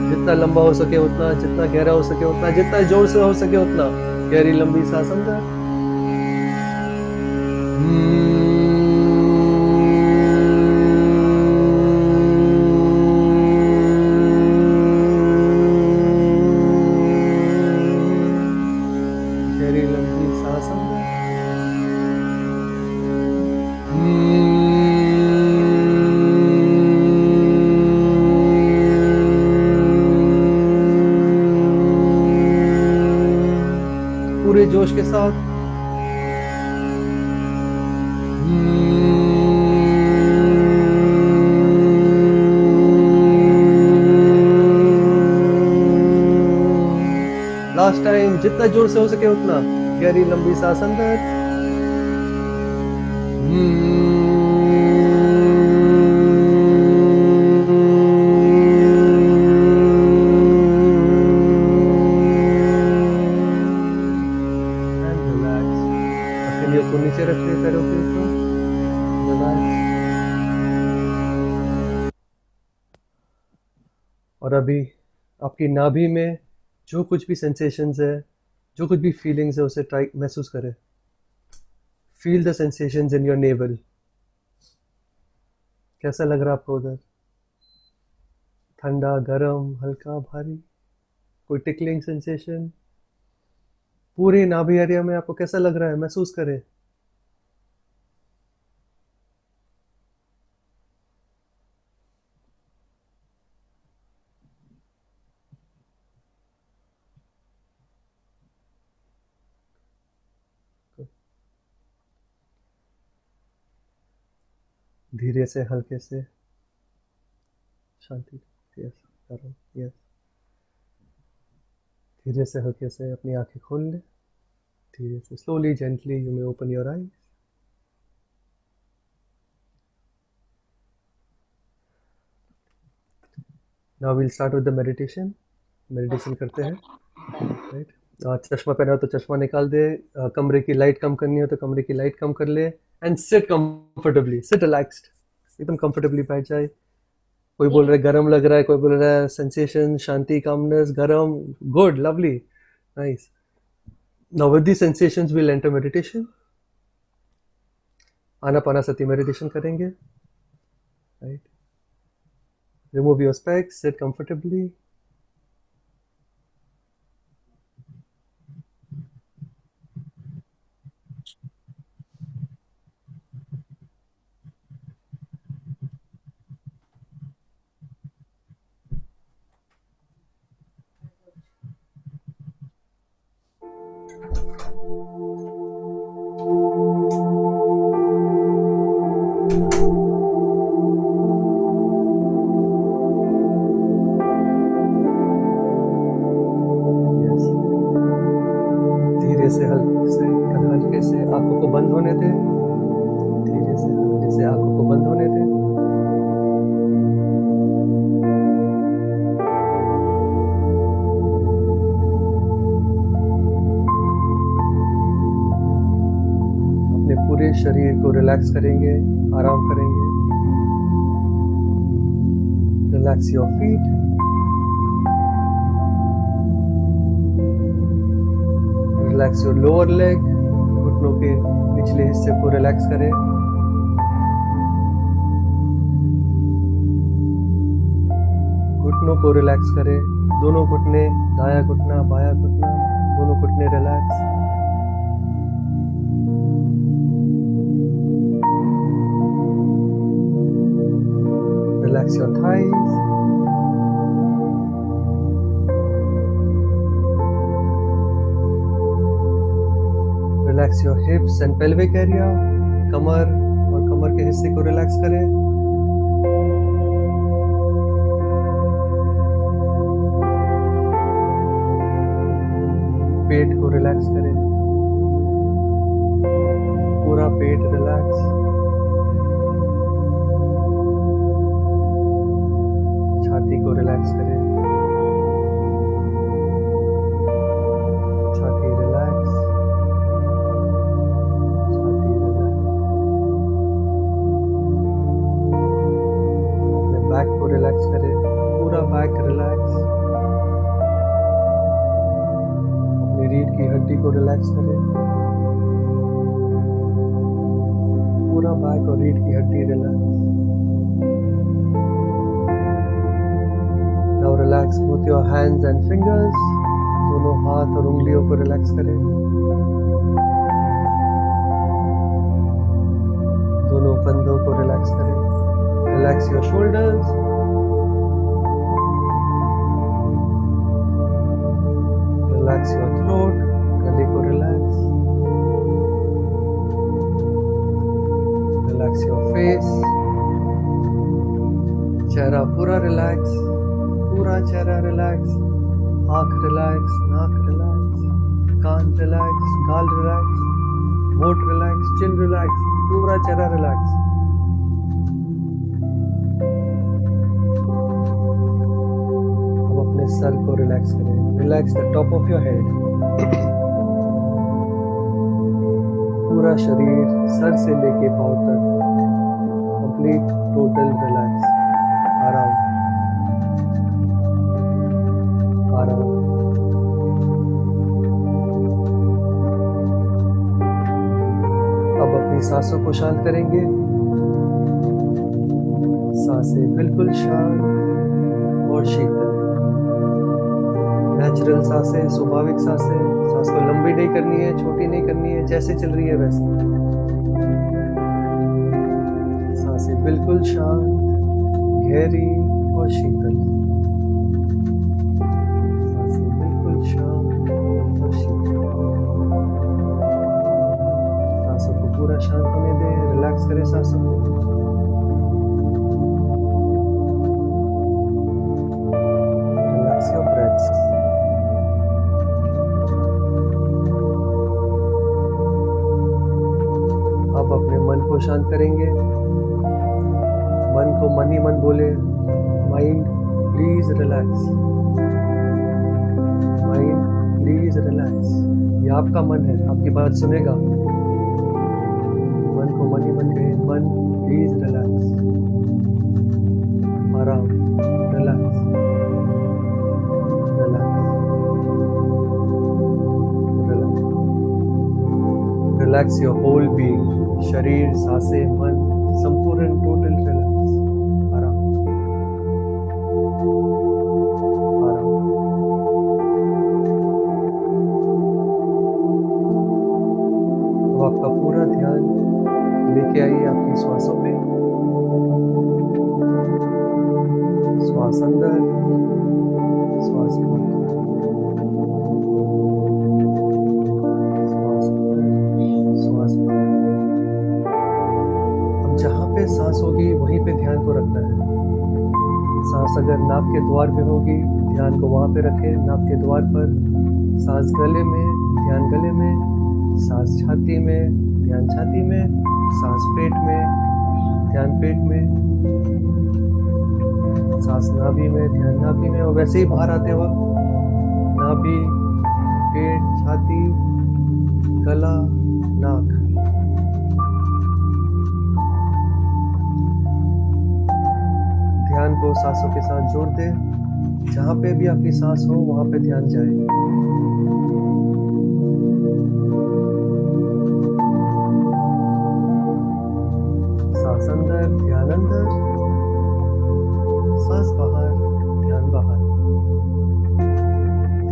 जितना लंबा हो सके उतना, जितना गहरा हो सके उतना, जितना जोर से हो सके उतना। गहरी लंबी सांस अंदर, गहरी लंबी सांस अंदर, पूरे जोश के साथ। लास्ट टाइम, जितना जोर से हो सके उतना। गहरी लंबी सांस अंदर, एंड रिलैक्स। हथेलियों को नीचे रख ले पैरों के ऊपर। रिलैक्स। और अभी आपकी नाभि में जो कुछ भी सेंसेशंस है, जो कुछ भी फीलिंग्स है, उसे ट्राई महसूस करें। Feel the sensations in your naval. कैसा लग रहा है आपको उधर? ठंडा, गरम, हल्का, भारी? कोई टिकलिंग सेंसेशन? पूरे नाभि एरिया में आपको कैसा लग रहा है? महसूस करें। धीरे से, हल्के से, शांति। यस, गरम, यस। धीरे से, हल्के से अपनी आंखें खोल ले। धीरे से, slowly, gently, you may open your eyes. Now we'll start with the meditation. Meditation करते हैं, राइट? चश्मा पहना हो तो चश्मा निकाल दे। कमरे की लाइट कम करनी हो तो कमरे की लाइट कम कर ले। And sit comfortably, sit relaxed, एकदम कंफर्टेबली बैठ जाए। कोई बोल रहा है गरम लग रहा है, कोई बोल रहा है सेंसेशन, शांति, कामनेस, गरम, good, lovely, nice. Now with these sensations we'll enter meditation. Anapanasati meditation करेंगे, right? Remove your specs, sit comfortably. Yes. धीरे से, हल्के से आंखों को बंद होने दे। धीरे से, हल्के से आंखों को बंद होने दे। अपने पूरे शरीर को रिलैक्स करेंगे, आराम करेंगे। Relax your feet, relax your lower leg, घुटनों के पिछले हिस्से को रिलैक्स करें। घुटनों को रिलैक्स करें, दोनों घुटने, दायां घुटना, बायां घुटना, दोनों घुटने relax. Relax your thighs. Relax your hips and pelvic area. कमर और कमर के हिस्से को रिलैक्स करें। पेट को रिलैक्स करें। पूरा पेट रिलैक्स। छाती को रिलैक्स करें। छाती रिलैक्स। छाती रिलैक्स। अपने बैक को रिलैक्स करें। पूरा बैक रिलैक्स। अपनी रीढ़ की हड्डी को रिलैक्स करें। पूरा बैक और रीढ़ की हड्डी relax. Now relax both your hands and fingers. दोनों हाथ और उंगलियों को रिलैक्स करें। दोनों कंधों को रिलैक्स करें। Relax your shoulders. Relax your throat. गले को रिलैक्स। Relax your face. चेहरा पूरा रिलैक्स। पूरा चेहरा रिलैक्स। आँख रिलैक्स, नाक रिलैक्स, कान रिलैक्स, गाल रिलैक्स, होंठ रिलैक्स, चिन रिलैक्स, पूरा चेहरा रिलैक्स। अब अपने सर को रिलैक्स करें। Relax the top of your head. पूरा शरीर सर से लेके पांव तक कंप्लीट टोटल रिलैक्स। आराम आराम। अब अपनी सांसों को शांत करेंगे। सांसें बिल्कुल शांत और शीतल। नेचुरल सांसें, स्वाभाविक सांसें। सांस को लंबी नहीं करनी है, छोटी नहीं करनी है, जैसे चल रही है वैसे। सांसें बिल्कुल शांत, गहरी और शीतल। सांसों को पूरा शांत होने दें। रिलैक्स करें सांसों को। Relax your breaths. अब अपने मन को शांत करेंगे। मन को मन ही मन बोले, mind please relax, mind please relax. ये आपका मन है, आपकी बात सुनेगा। मन को मन ही मन कहे, मन प्लीज रिलैक्स। आराम, relax, relax, relax. Relax your whole being. शरीर, सांसें, मन, संपूर्ण टोटल रिलैक्स। आराम, आराम। तो आपका पूरा ध्यान लेके आइए आपकी श्वासों में। श्वास अंदर, श्वास बाहर, श्वास अंदर, श्वास बाहर। अब जहाँ पे सांस होगी वहीं पे ध्यान को रखना है। सांस अगर नाक के द्वार पे होगी, ध्यान को वहाँ पे रखें, नाक के द्वार पर। सांस गले में, ध्यान गले में। सांस छाती में, ध्यान छाती में। सांस पेट में, ध्यान पेट में। सांस नाभि में, ध्यान नाभि में। और वैसे ही बाहर आते वक्त नाभि, पेट, छाती, गला, नाक। ध्यान को सांसों के साथ जोड़ दें। जहाँ पे भी आपकी सांस हो वहाँ पे ध्यान जाए। सांस अंदर, ध्यान अंदर। सांस बाहर, ध्यान बाहर।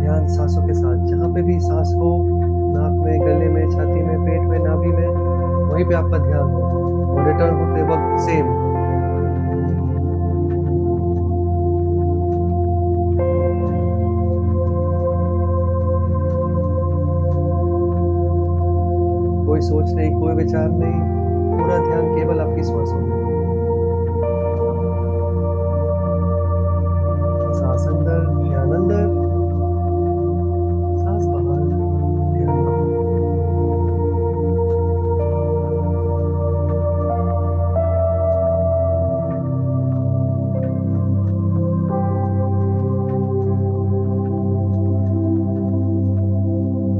ध्यान सांसों के साथ, जहाँ पे भी सांस हो, नाक में, गले में, छाती में, पेट में, नाभि में, वहीं पे आपका ध्यान हो। और रिटर्न होते वक्त सेम। कोई सोच नहीं, कोई विचार नहीं, पूरा ध्यान केवल आपकी श्वासों में। सांस अंदर, ध्यान अंदर, सांस बाहर, ध्यान बाहर।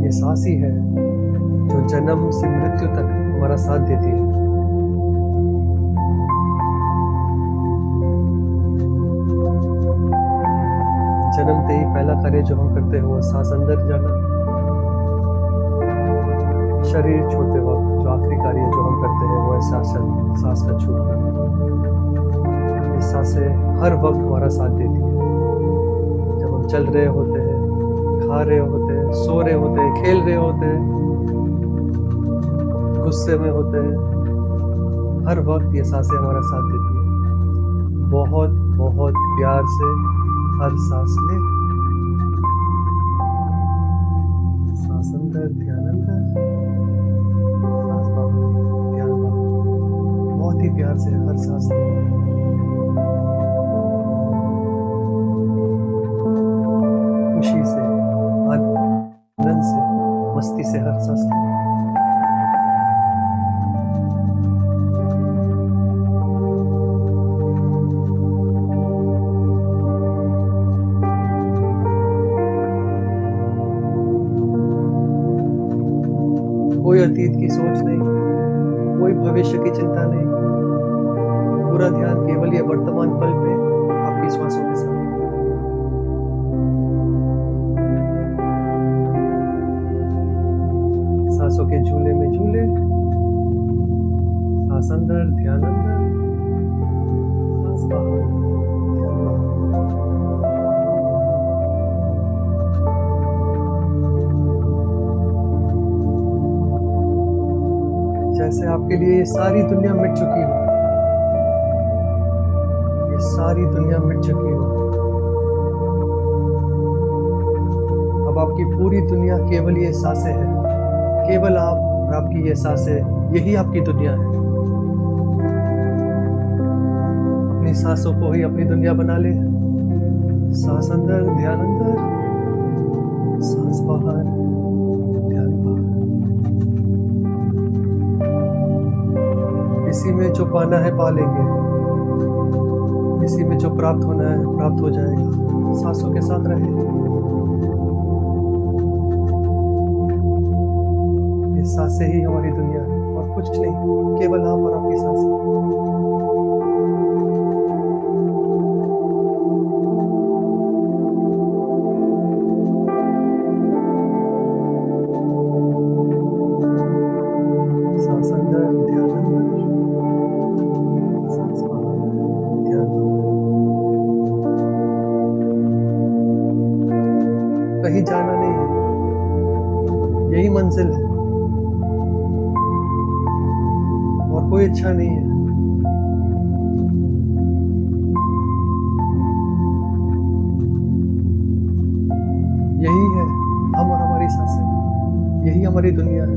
ये सांस ही है जो जन्म से मृत्यु तक हमारा साथ देती है। जन्मते ही पहला कार्य जो हम करते हैं वो सांस अंदर जाना। शरीर छोड़ते वक्त जो आखिरी कार्य जो हम करते हैं वो है सांस का छूटना। ये सांसें हर वक्त हमारा साथ देती है। जब हम चल रहे होते हैं, खा रहे होते हैं, सो रहे होते हैं, खेल रहे होते हैं, गुस्से में होते हैं, हर वक्त ये सांसें हमारा साथ देती है। बहुत बहुत प्यार से हर सांस में, सांस अंदर, ध्यान अंदर, सांस बाहर, ध्यान बाहर। बहुत ही प्यार से हर सांस में। खुशी से, आनंद से, मस्ती से हर सांस लें। कोई अतीत की सोच नहीं, कोई भविष्य की चिंता नहीं, पूरा ध्यान केवल ये वर्तमान पल पे आपकी श्वासों के साथ। सांसों के झूले में झूले, सांस अंदर, ध्यान अंदर, सांस बाहर, ध्यान बाहर। जैसे आपके लिए ये सारी दुनिया मिट चुकी हो, ये सारी दुनिया मिट चुकी हो। अब आपकी पूरी दुनिया केवल ये सांसें हैं, केवल आप और आपकी ये सांसें, यही आपकी दुनिया है। अपनी सांसों को ही अपनी दुनिया बना ले। सांस अंदर, ध्यान अंदर, सांस बाहर, ध्यान बाहर। इसी में जो पाना है पा लेंगे, इसी में जो प्राप्त होना है प्राप्त हो जाएगा। सांसों के साथ रहे। ये सांसें ही हमारी दुनिया है और कुछ नहीं, केवल आप और आपकी सांसें। सांस अंदर, ध्यान अंदर, सांस बाहर, ध्यान बाहर। कहीं जाना नहीं है, यही मंजिल है और कोई इच्छा नहीं है। यही है हम और हमारी सांसें, यही हमारी दुनिया है।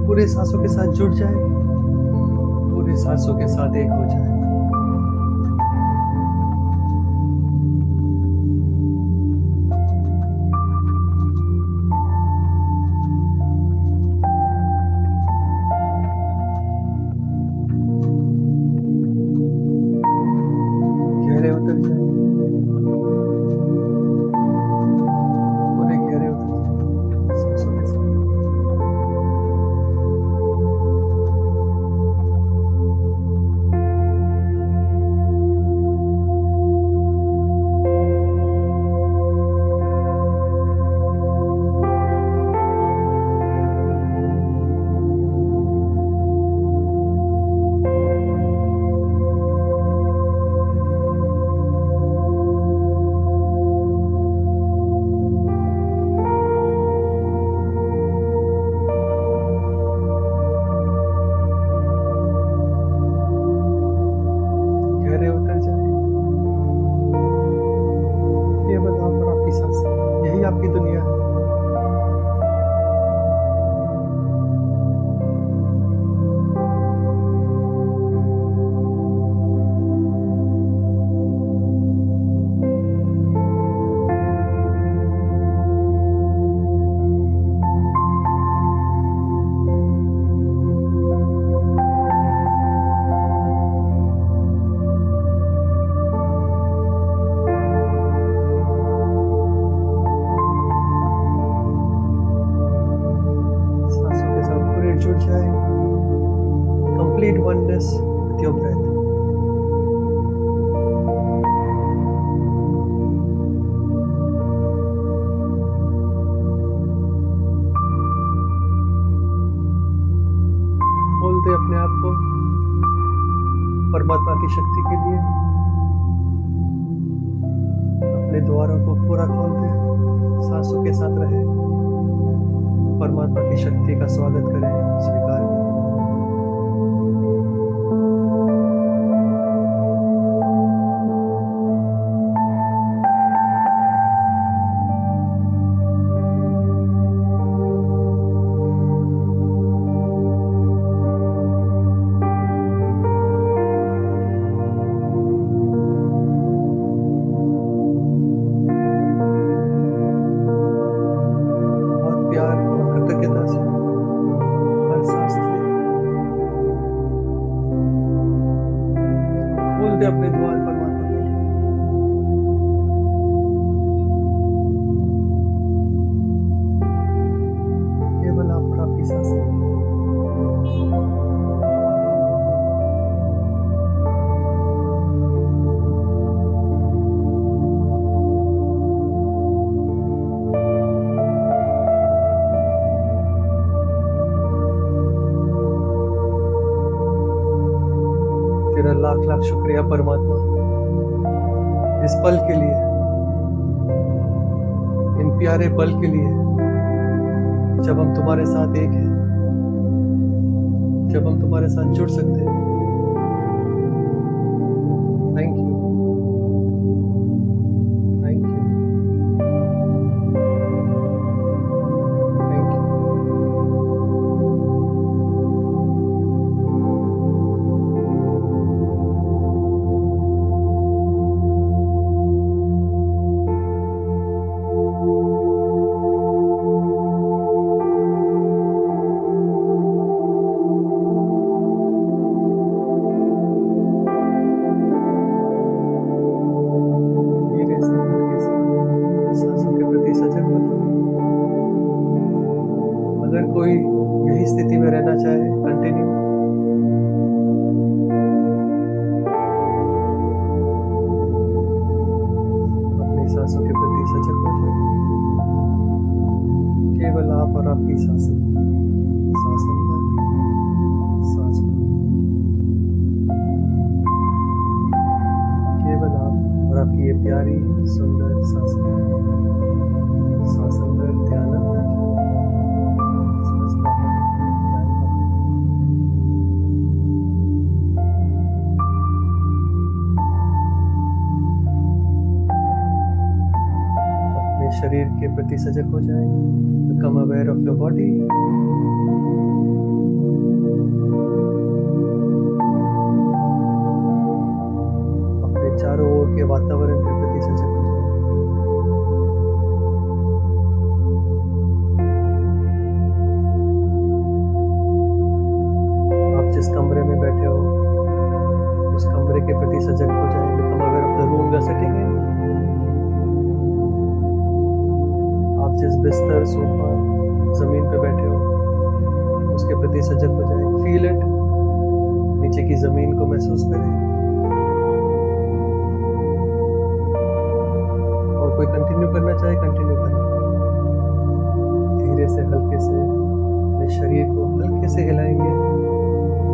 पूरे सांसों के साथ जुड़ जाए, पूरे सांसों के साथ एक हो जाए। गहरे उतर जाए, पूरे गहरे उतर जाए सांसों के साथ। complete oneness with your breath. खोल दे अपने आप को परमात्मा की शक्ति के लिए, अपने द्वारों को पूरा खोल दे, सांसों के साथ रहे, परमात्मा की शक्ति का स्वागत करें, स्वीकार करें। बहुत प्यार और कृतज्ञता से हर सांस ले, खोल दे अपने द्वार परमात्मा के लिए। केवल आप और आपकी सांसें। तेरा लाख लाख शुक्रिया परमात्मा, इस पल के लिए, इन प्यारे पल के लिए, जब हम तुम्हारे साथ एक हैं, जब हम तुम्हारे साथ जुड़ सकते हैं। Thank you, thank you, thank you. धीरे से हल्के से सांसों के प्रति सजग हो जाए। अगर कोई यही स्थिति में रहना चाहे, कंटिन्यू। अपनी सांसों के प्रति सजग हो जाए। केवल आप और आपकी सांसें, सांस अंदर, सांस बाहर। केवल आप और आपकी ये प्यारी सुंदर सांसें, सांस अंदर, ध्यान अंदर, सांस बाहर, ध्यान बाहर। अपने शरीर के प्रति सजग हो जाए। Become aware of your body. अपने चारों ओर के वातावरण के प्रति सजग हो जाए। आप जिस कमरे में बैठे हो, उस कमरे के प्रति सजग हो जाए। Become aware of the room you are sitting in. आप जिस बिस्तर, सोफा, जमीन पे बैठे हो, उसके प्रति सजग हो जाए। फील इट, नीचे की जमीन को महसूस करें। और कोई कंटिन्यू करना चाहे, कंटिन्यू करें। धीरे से, हल्के से अपने शरीर को हल्के से हिलाएंगे।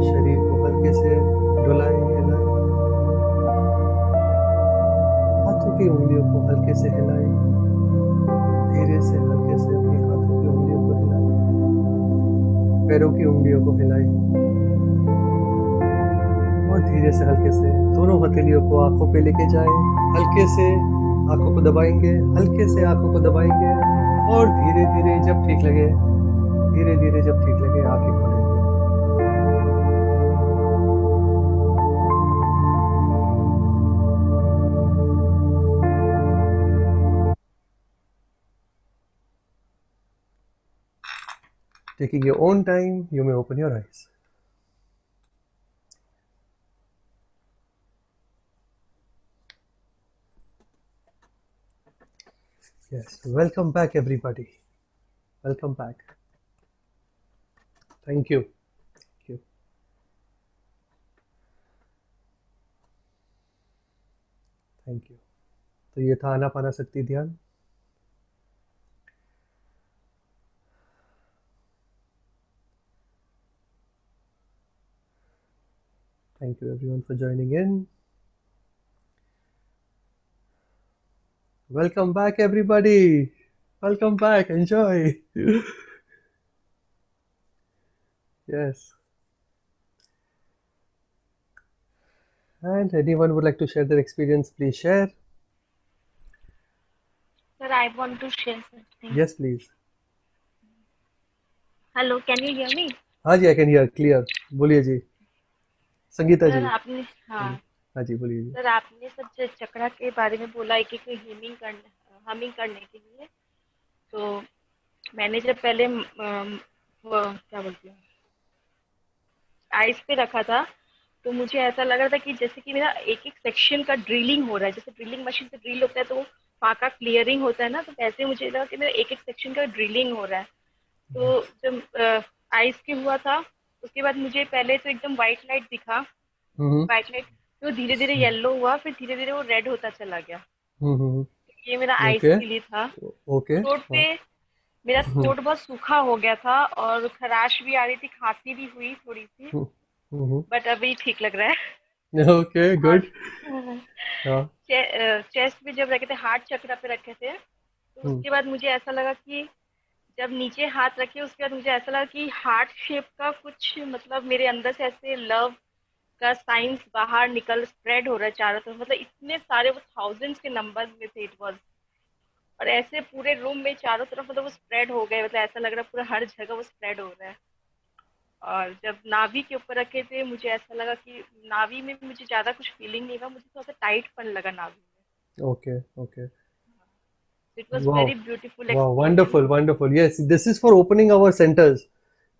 शरीर को हल्के से डुलाएं, हिलाएं। हाथों की उंगलियों को हल्के से हिलाएं। धीरे से, हल्के से अपनी हाथों की उंगलियों को हिलाएं। पैरों की उंगलियों को हिलाएं। और धीरे से, हल्के से दोनों हथेलियों को आंखों पे लेके जाएं। हल्के से आंखों को दबाएंगे, हल्के से आंखों को दबाएंगे। और धीरे धीरे जब ठीक लगे, धीरे धीरे जब ठीक लगे, आंखें खोलेंगे। Taking your own time, you may open your eyes. Yes, welcome back, everybody. Welcome back. Thank you. Thank you. Thank you. तो ये था आनापानासक्ति ध्यान। Thank you everyone for joining in. Welcome back everybody. Welcome back. Enjoy. Yes. And anyone would like to share their experience, please share. Sir, I want to share something. Yes, please. Hello, can you hear me? हाँ जी, I can hear clear. बोलिए जी। Sangeeta sir जी। आपने हाँ हाँ जी, बोलिए जी। Sir आपने सब चक्रा के बारे में बोला एक एक हमिंग करने के लिए। तो मैंने जब पहले वो क्या बोलती हूँ आइस पे रखा था, तो मुझे ऐसा लग रहा था कि जैसे कि मेरा एक एक सेक्शन का ड्रिलिंग हो रहा है, जैसे ड्रिलिंग मशीन से ड्रिल होता है तो वो फाका क्लियरिंग होता है ना, तो वैसे मुझे लगा कि मेरा एक एक सेक्शन का ड्रिलिंग हो रहा है। तो जब आइस के हुआ था उसके बाद मुझे पहले तो एकदम व्हाइट लाइट दिखा, हम्म व्हाइट लाइट तो धीरे धीरे येलो हुआ, फिर धीरे धीरे वो रेड होता चला गया। हम्म ये मेरा आइस ओके के लिए था। ओके थ्रोट पे मेरा थ्रोट बहुत सूखा हो गया था और खराश भी आ रही थी, खांसी भी हुई थोड़ी सी, बट अभी ठीक लग रहा है। ओके और गुड। हाँ चेस्ट पे जब रखे थे, हार्ट चक्र पे रखे थे, तो उसके बाद मुझे ऐसा लगा कि जब नीचे हाथ रखे उसके बाद मुझे ऐसा लगा कि हार्ट शेप का कुछ मतलब मेरे अंदर से ऐसे लव का साइंस बाहर निकल स्प्रेड हो रहा है चारों तरफ, मतलब इतने सारे वो थाउजेंड्स के नंबर्स में थे इट वाज, और ऐसे पूरे रूम में चारों तरफ मतलब वो स्प्रेड हो गए, मतलब ऐसा लग रहा है पूरा हर जगह वो स्प्रेड हो रहा है। और जब नाभि के ऊपर रखे थे मुझे ऐसा लगा कि नाभि में मुझे ज्यादा कुछ फीलिंग नहीं हुआ, मुझे थोड़ा सा टाइटपन लगा नाभि में। Okay okay it was wow very beautiful wow experience. Wonderful wonderful yes this is for opening our centres.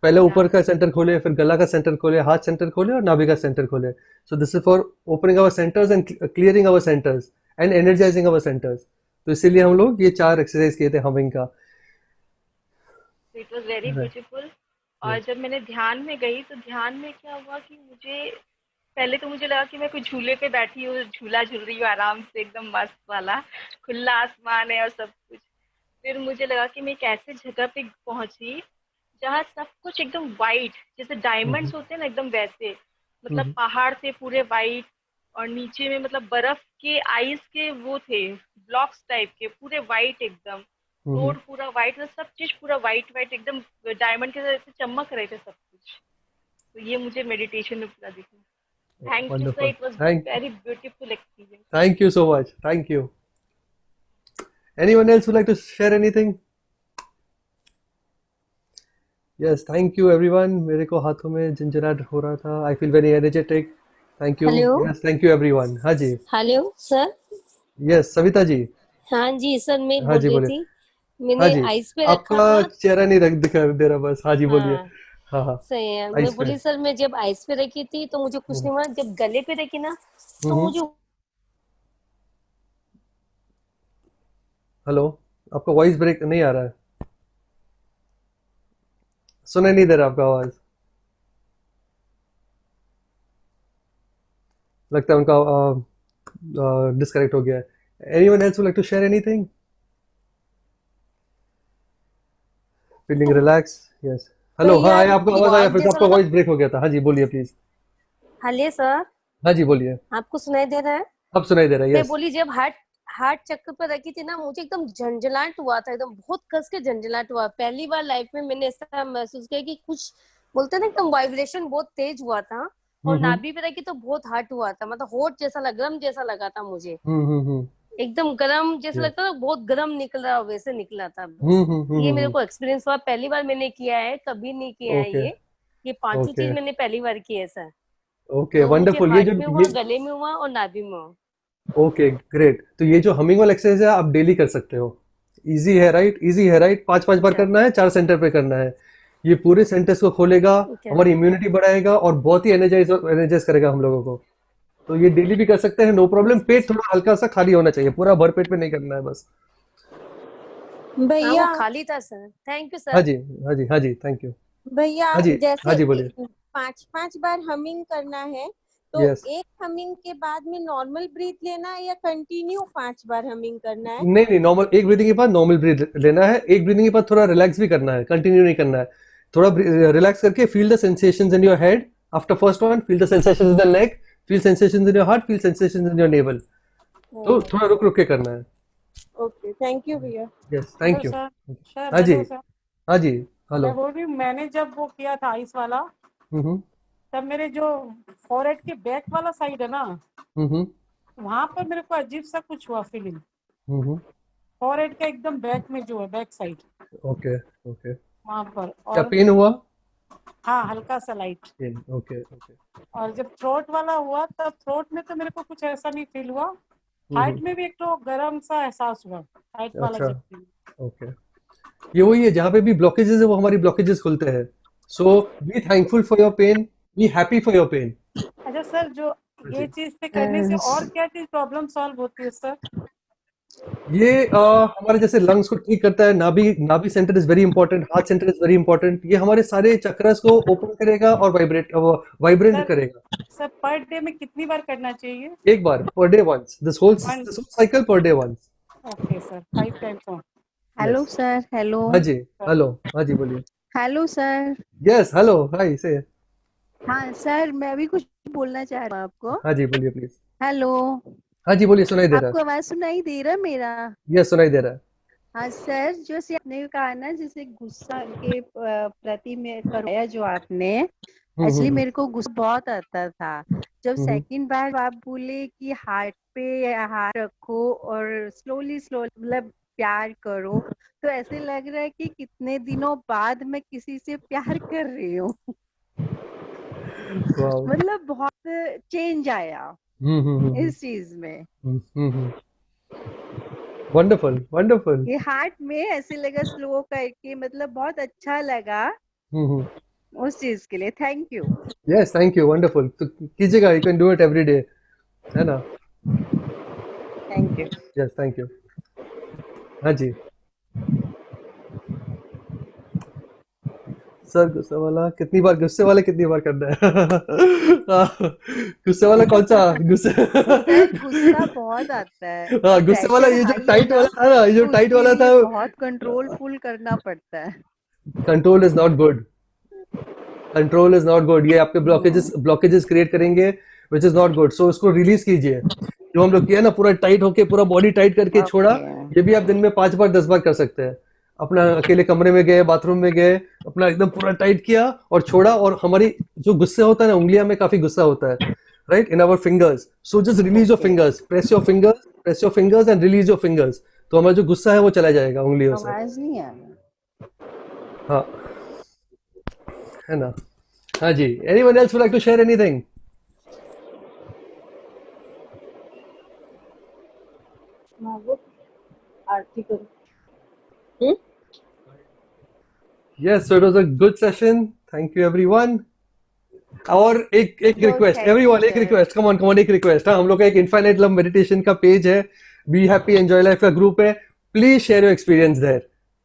पहले ऊपर का सेंटर खोले, फिर गला का सेंटर खोले, हाथ सेंटर खोले और नाभि का सेंटर खोले। So this is for opening our centres and clearing our centres and energising our centres. तो इसीलिए हम लोग ये 4 एक्सरसाइज किए थे हमिंग का। It was very right beautiful. और जब मैंने ध्यान में गई तो ध्यान में क्या हुआ कि मुझे पहले तो मुझे लगा कि मैं कोई झूले पे बैठी हूँ, झूला झूल रही हूँ आराम से एकदम मस्त वाला, खुला आसमान है और सब कुछ। फिर मुझे लगा कि मैं एक ऐसे जगह पे पहुंची जहाँ सब कुछ एकदम वाइट, जैसे डायमंड्स होते हैं ना एकदम वैसे, मतलब पहाड़ थे पूरे वाइट, और नीचे में मतलब बर्फ के आइस के वो थे ब्लॉक्स टाइप के पूरे वाइट एकदम, रोड पूरा वाइट, सब चीज पूरा वाइट वाइट एकदम डायमंड के जैसे चमक रहे थे सब कुछ। तो ये मुझे मेडिटेशन में पूरा दिखा। Thank you sir, wonderful it was thank very beautiful experience. Thank you so much thank you. Anyone else would like to share anything? Yes thank you everyone. मेरे को हाथों में झंझनाहट हो रहा था। I feel very energetic. Thank you. Hello yes thank you everyone. हाँ जी। Hello sir. Yes Savita ji. हाँ जी सर, मैं हाँ बोल जी रही बोलिए। थी, हाँ मैंने जी आइस पे रखा आपका था। चेहरा नहीं दिखा दे रहा बस। हाँ जी बोलिए। हाँ हाँ हाँ सही है, मैं आइस पे। बोली सर मैं जब आइस पे रखी थी तो मुझे कुछ नहीं हुआ, जब गले पे रखी ना तो हम्म। मुझे हेलो आपका वॉइस ब्रेक नहीं आ रहा है, सुनाई नहीं दे रहा आपका आवाज। लगता है उनका डिस्कनेक्ट हो गया है। Anyone else would like to share anything? Feeling relax. Yes hello. हाँ भैया आया आपका आवाज आया, आग फिर जैसा आपका लगा। वॉइस ब्रेक हो गया था। हाँ जी बोलिए प्लीज। हेलो सर, हाँ जी बोलिए। आपको सुनाई दे रहा है? अब सुनाई दे रहा है। मैं यस। बोली जब हार्ट हार्ट चक्कर पर रखी थी ना, मुझे एकदम झंझलाहट हुआ था, एकदम बहुत कस के झंझलाहट हुआ। पहली बार लाइफ में मैंने ऐसा महसूस किया कि कुछ बोलते हैं ना एकदम वाइब्रेशन बहुत तेज हुआ था। और हम्म नाभि पे रखी तो बहुत हार्ट हुआ था, मतलब होट जैसा गरम जैसा लगा था मुझे, हम्म। एकदम गरम जैसा यस। लगता था, बहुत गरम निकल रहा वैसे निकला था बस। ये मेरे को एक्सपीरियंस हुआ, पहली बार मैंने किया है, कभी नहीं किया है ओके ये पांचों ओके चीज मैंने पहली बार की है सर। ओके तो मुझे वंडरफुल। ये हार्ट जो में हुआ, ये गले में हुआ और नाभि में हुआ। Okay great. तो ये जो हमिंग वाला एक्सरसाइज है आप डेली कर सकते हो। इजी है राइट, इजी है राइट। 5 5 बार अच्छा करना है, 4 सेंटर पे करना है। ये पूरे सेंटर्स को खोलेगा, ठीक है। हमारी इम्यूनिटी बढ़ाएगा और बहुत ही एनर्जाइज करेगा हम लोगों को। तो ये डेली भी कर सकते हैं, नो प्रॉब्लम। बस पेट थोड़ा हल्का सा खाली होना चाहिए, पूरा भर पेट पे नहीं करना है बस। हाँ वो भैया खाली था सर। थैंक यू हाँ सर। जी हाँ जी हाँ जी थैंक यू। भैया हाँ जी हाँ जैसे जी बोलिए। 5 5 बार हमिंग करना है, तो Yes. एक हमिंग के बाद में नॉर्मल ब्रीथ लेना है या कंटिन्यू 5 बार हमिंग करना है? नहीं नहीं, नॉर्मल, एक ब्रीदिंग के बाद नॉर्मल ब्रीथ लेना है, एक ब्रीदिंग के बाद थोड़ा रिलैक्स भी करना है, कंटिन्यू नहीं करना है, थोड़ा रिलैक्स करके feel the sensations in your head after first one, feel the sensations in the neck, feel sensations in your heart, feel sensations in your naval. तो थोड़ा रुक रुक के करना है। ओके, थैंक यू भैया। Yes, thank you. Sir sir हाँ जी, हेलो सर, हाँ जी, हेलो। मैं बोल रही हूँ मैंने जब वो किया था आइस वाला, हम्म तब मेरे जो फॉरहेड के बैक वाला साइड है ना, हम्म वहां पर मेरे को अजीब सा कुछ हुआ फीलिंग, हम्म फॉरहेड का एकदम बैक में जो है बैक साइड, ओके ओके। वहां पर। क्या और पेन हुआ? हाँ, हल्का सा लाइट। Pen, okay okay. और जब थ्रोट वाला हुआ तब थ्रोट में तो मेरे को कुछ ऐसा नहीं फील हुआ, हार्ट में भी एक तो गर्म सा एहसास हुआ हार्ट वाला अच्छा, जब। ओके। ये वही है जहाँ पे भी ब्लॉकेजेस है वो हमारी ब्लॉकेजेस खुलते हैं। So be thankful for your pain, be happy for your pain. अच्छा सर, जो ये चीज से करने से और क्या चीज प्रॉब्लम सॉल्व होती है सर? ये हमारे जैसे लंग्स को ठीक करता है, नाभि center is very important, heart center is very important. ये हमारे सारे चक्रस को ओपन करेगा और वाइब्रेंट सर करेगा। सर पर डे में कितनी बार करना चाहिए? एक बार per day once, this whole cycle per day once. Okay sir, 5 times on. Hello yes. Sir, hello हाँ जी, हेलो, हाँ जी, बोलिए। Hello sir. Yes, hello, hi, say. हाँ सर, मैं भी कुछ बोलना चाह रहा हूँ आपको। हाँ जी, बोलिए प्लीज। हेलो, हाँ जी, बोलिए, सुनाई दे रहा आपको आवाज सुनाई दे रहा है मेरा? है। यस, सुनाई दे रहा है। हाँ सर, जो से आपने कहा ना, जैसे गुस्सा के प्रति में करवाया जो आपने, एक्चुअली मेरे को गुस्सा बहुत आता था। जब सेकंड बार आप बोले कि हार्ट पे हाथ रखो और स्लोली मतलब प्यार करो, तो ऐसे लग रहा है कि कितने दिनों बाद मैं किसी से प्यार कर रही हूँ। वाओ। मतलब बहुत चेंज आया इस चीज में। Wonderful, wonderful. ये हार्ट में ऐसे लगा स्लो करके, मतलब बहुत अच्छा लगा उस चीज के लिए। Thank you. Yes, thank you, wonderful. तो कीजिएगा, you can do it every day, है ना? Thank you. Yes, thank you. हाँ जी सर, गुस्से वाला कितनी बार करना है? गुस्से वाला कौन सा गुस्से? सर गुस्सा बहुत आता है, हाँ, जब गुस्से वाला, प्रेशर ये जो हाई है टाइट ना, वाला था ना, ये जो तो टाइट उसके वाला था, लिए बहुत कंट्रोल फुल करना पड़ता है। Control is not good, control is not good. ये आपके ब्लॉकेजेस क्रिएट करेंगे, विच इज नॉट गुड। सो उसको रिलीज कीजिए। जो हम लोग किया ना, पूरा टाइट होके, पूरा बॉडी टाइट करके छोड़ा, ये भी आप दिन में 5 बार 10 बार कर सकते हैं। अपना अकेले कमरे में गए, बाथरूम में गए, अपना एकदम पूरा टाइट किया और छोड़ा। और हमारी जो गुस्से होता है ना, उंगलियां में काफी गुस्सा होता है, right, in our fingers. So just release your fingers, press your fingers and release your fingers. तो हमारा जो गुस्सा है वो चला जाएगा उंगलियों से। आवाज नहीं आ रहा। हाँ, है ना? हाँ जी, anyone else would like to share anything? Yes, so it was a good session. Thank you everyone. और एक रिक्वेस्ट, एवरीवन, एक रिक्वेस्ट, कम ऑन, एक रिक्वेस्ट। हाँ, हम लोग का एक इनफाइनाइट लव मेडिटेशन का पेज है, बी हैप्पी एंजॉय लाइफ का ग्रुप है। Please share your experience there,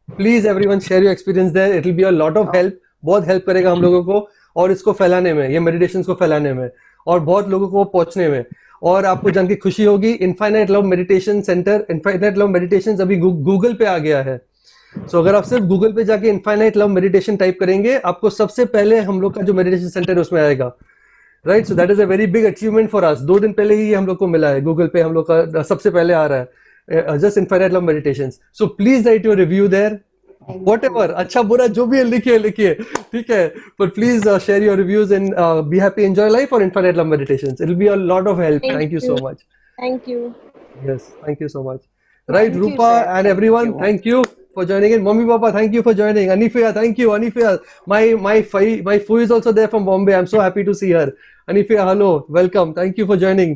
please everyone share your experience there. It will be a lot of help, बहुत हेल्प करेगा हम लोगों को और इसको फैलाने में, ये मेडिटेशन को फैलाने में और बहुत लोगों को पहुंचने में। और आपको जान के खुशी होगी, infinite love meditation centre, infinite love meditation अभी गूगल पे आ गया है। सो अगर आप सिर्फ गूगल पे जाके इनफाइनाइट लव मेडिटेशन टाइप करेंगे, आपको सबसे पहले हम लोग का जो मेडिटेशन सेंटर है उसमें आएगा, right? So that is a very big achievement for us. 2 दिन पहले ही ये हम लोग को मिला है, गूगल पे हम लोग का सबसे पहले आ रहा है, just infinite love meditation. So please write your review there, whatever, अच्छा बुरा जो भी है लिखिए, ठीक है? But please share your reviews in Be Happy Enjoy Life or Infinite Love Meditations. It will be a lot of help. Thank you so much. Thank you. Yes, thank you so much. Right, Thank you, Rupa sir. and Thank everyone, you. thank you for joining in. Mommy, Papa, thank you for joining. Anifia, thank you. Anifia, my Fu is also there from Bombay. I'm so happy to see her. Anifia, hello, welcome. Thank you for joining.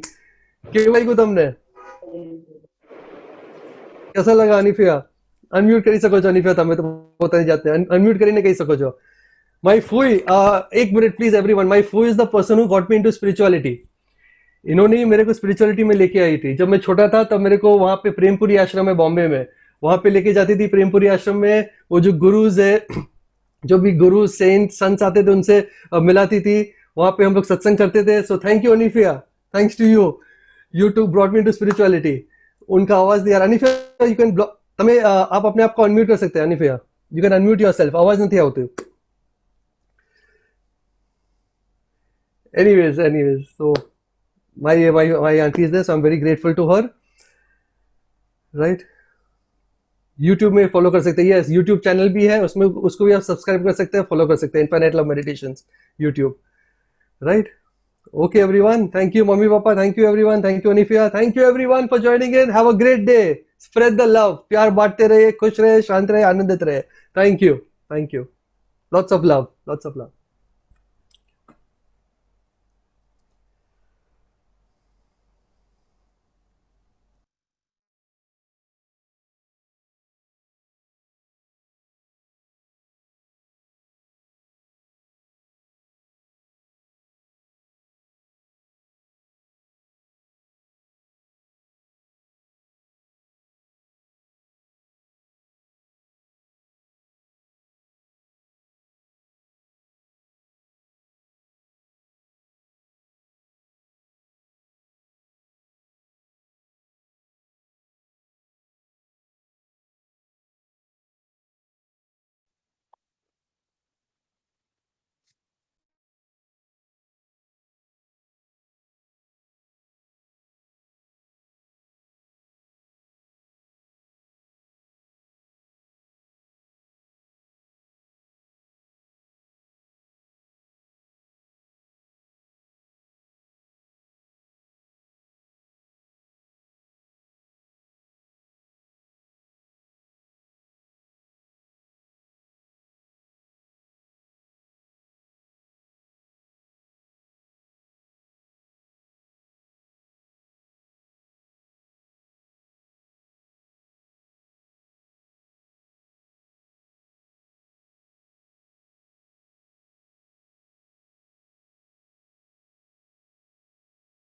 કેવું લાગ્યું તમને? कैसा लगा अनिफिया? Unmute કરી શકો છો અનિફિયા, તમે તો પોતાની જાતે અનમ્यूट કરીને કહી શકો છો. My Fui, एक minute please everyone. My Fui is the person who got me into spirituality. इन्होंने ही मेरे को स्पिरिचुअलिटी में लेके आई थी। जब मैं छोटा था तब मेरे को वहां पे प्रेमपुरी आश्रम है बॉम्बे में, वहां पे लेके जाती थी प्रेमपुरी आश्रम में। वो जो गुरुज है, जो भी गुरु सेंट संत आते थे उनसे मिलाती थी। वहां पे हम लोग सत्संग करते थे. So thank you Anifia, thanks to you. You too brought me to spirituality. उनका आवाज नहीं आ रहा. अनीफिया यू कैन તમે आप अपने आप को अनम्यूट कर सकते हैं. अनीफिया यू कैन अनम्यूट योरसेल्फ. आवाज નથી આવતી. anyways, so my auntie is there, so I'm very grateful to her. Right? YouTube में फॉलो कर सकते हैं. यस, YouTube चैनल भी है, उसमें उसको भी आप सब्सक्राइब कर सकते हैं, फॉलो कर सकते हैं. Infinite love meditations YouTube. Right? Okay everyone, thank you mummy papa, thank you everyone, thank you Anifia, thank you everyone for joining in. Have a great day. Spread the love. प्यार बांटते रहिए, खुश रहे, शांत रहे, आनंदित रहे. Thank you. Lots of love.